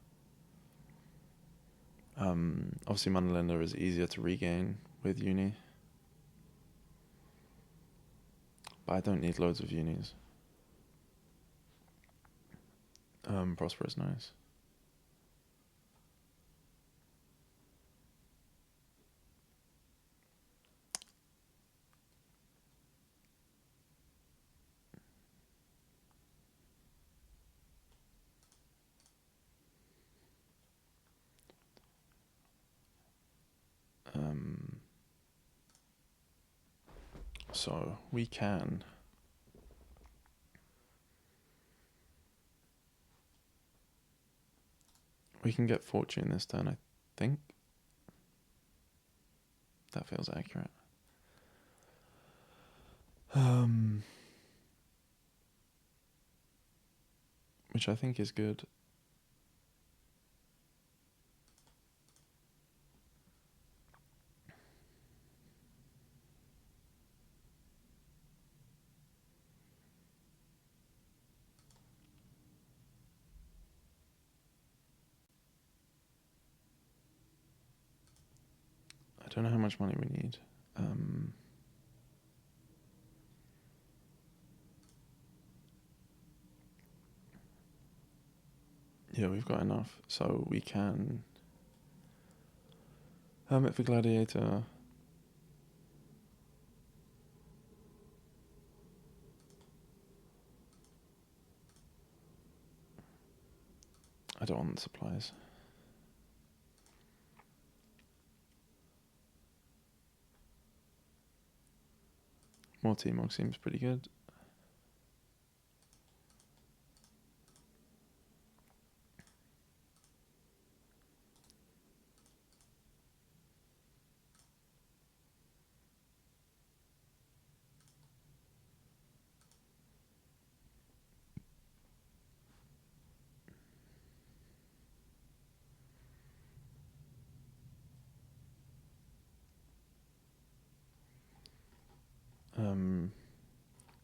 Obviously moneylender is easier to regain with uni, but I don't need loads of unis. Prosperous, nice. So we can get fortune this turn, I think. That feels accurate. Which I think is good. I don't know how much money we need. Yeah, we've got enough, so we can Hermit for Gladiator. I don't want the supplies. More T-Mog seems pretty good.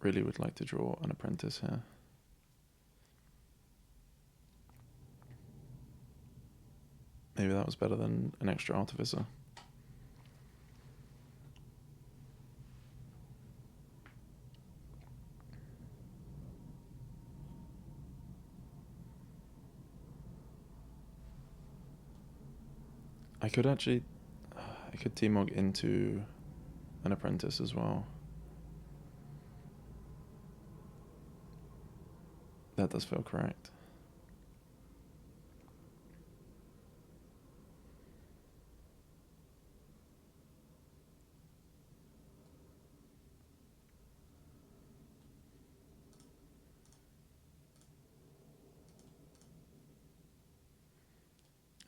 Really would like to draw an apprentice here. Maybe that was better than an extra artificer. I could T-Mog into an apprentice as well. That does feel correct.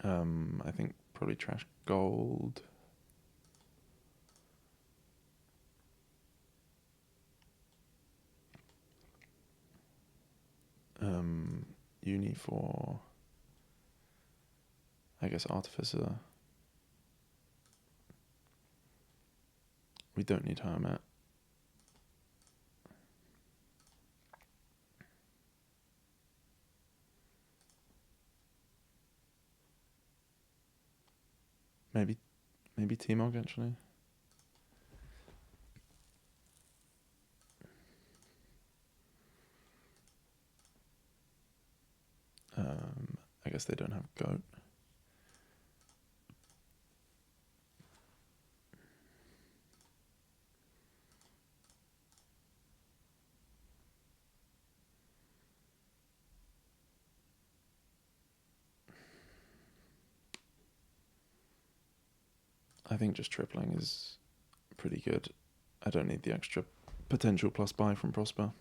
I think probably trash gold. Uni for, I guess, Artificer. We don't need Hermit. Maybe T-Mog, actually. I guess they don't have Goat. I think just tripling is pretty good. I don't need the extra potential plus buy from Prosper.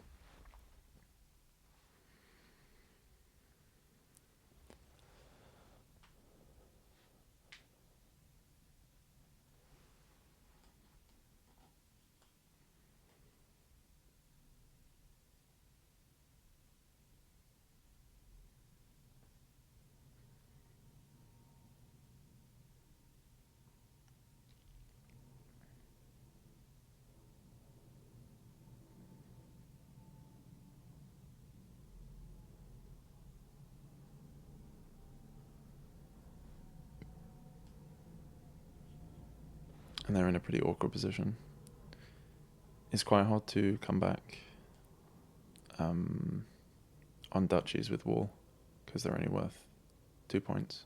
And they're in a pretty awkward position. It's quite hard to come back on duchies with wall, because they're only worth 2 points.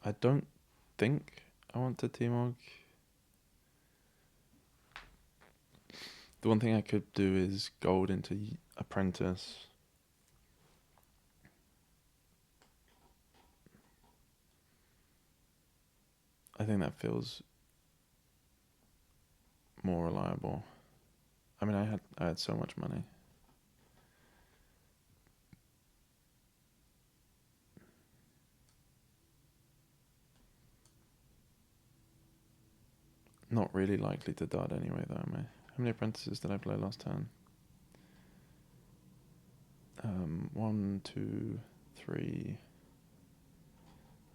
I don't think I want to T-Mog. The one thing I could do is gold into Apprentice. I think that feels more reliable. I mean, I had so much money. Not really likely to dud anyway, though, am I? How many apprentices did I play last turn? 1, 2, 3.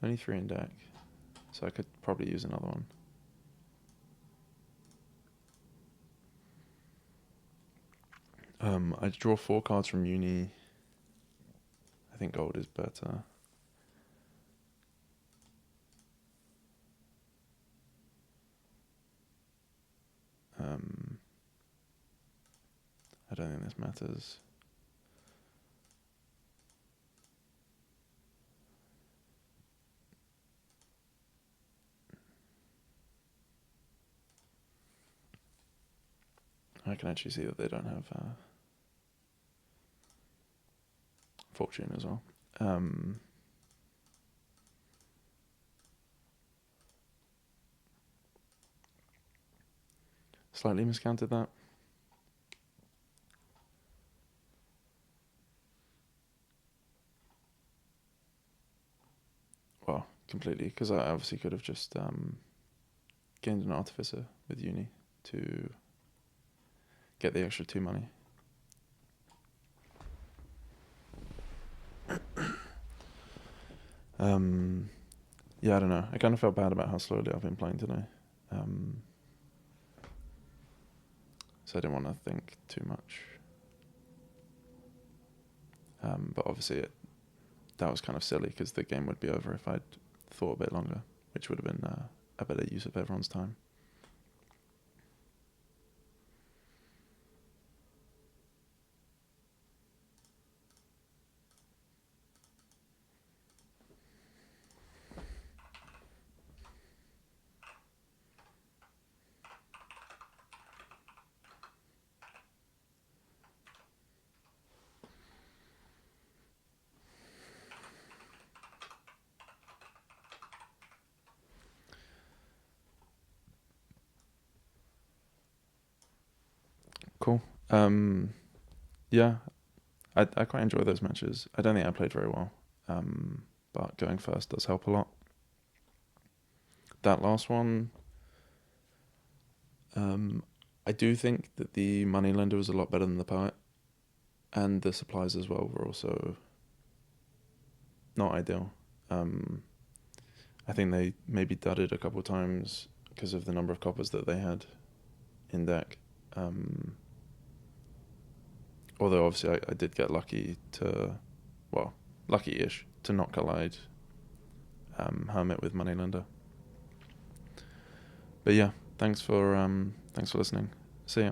Only 3 in deck, so I could probably use another one. I draw 4 cards from Uni. I think gold is better. I don't think this matters. I can actually see that they don't have Fortune as well. Slightly miscounted that. Well, completely, because I obviously could have just gained an Artificer with Uni to get the extra 2 money. Yeah, I don't know. I kind of felt bad about how slowly I've been playing today. So I didn't want to think too much. But obviously that was kind of silly, because the game would be over if I'd thought a bit longer, which would have been a better use of everyone's time. Cool. Yeah, I quite enjoy those matches. I don't think I played very well, but going first does help a lot. That last one, I do think that the moneylender was a lot better than the poet, and the supplies as well were also not ideal. I think they maybe dudded a couple of times because of the number of coppers that they had in deck. Although obviously I did get lucky lucky-ish to not collide Hermit with moneylender. But yeah, thanks for listening. See ya.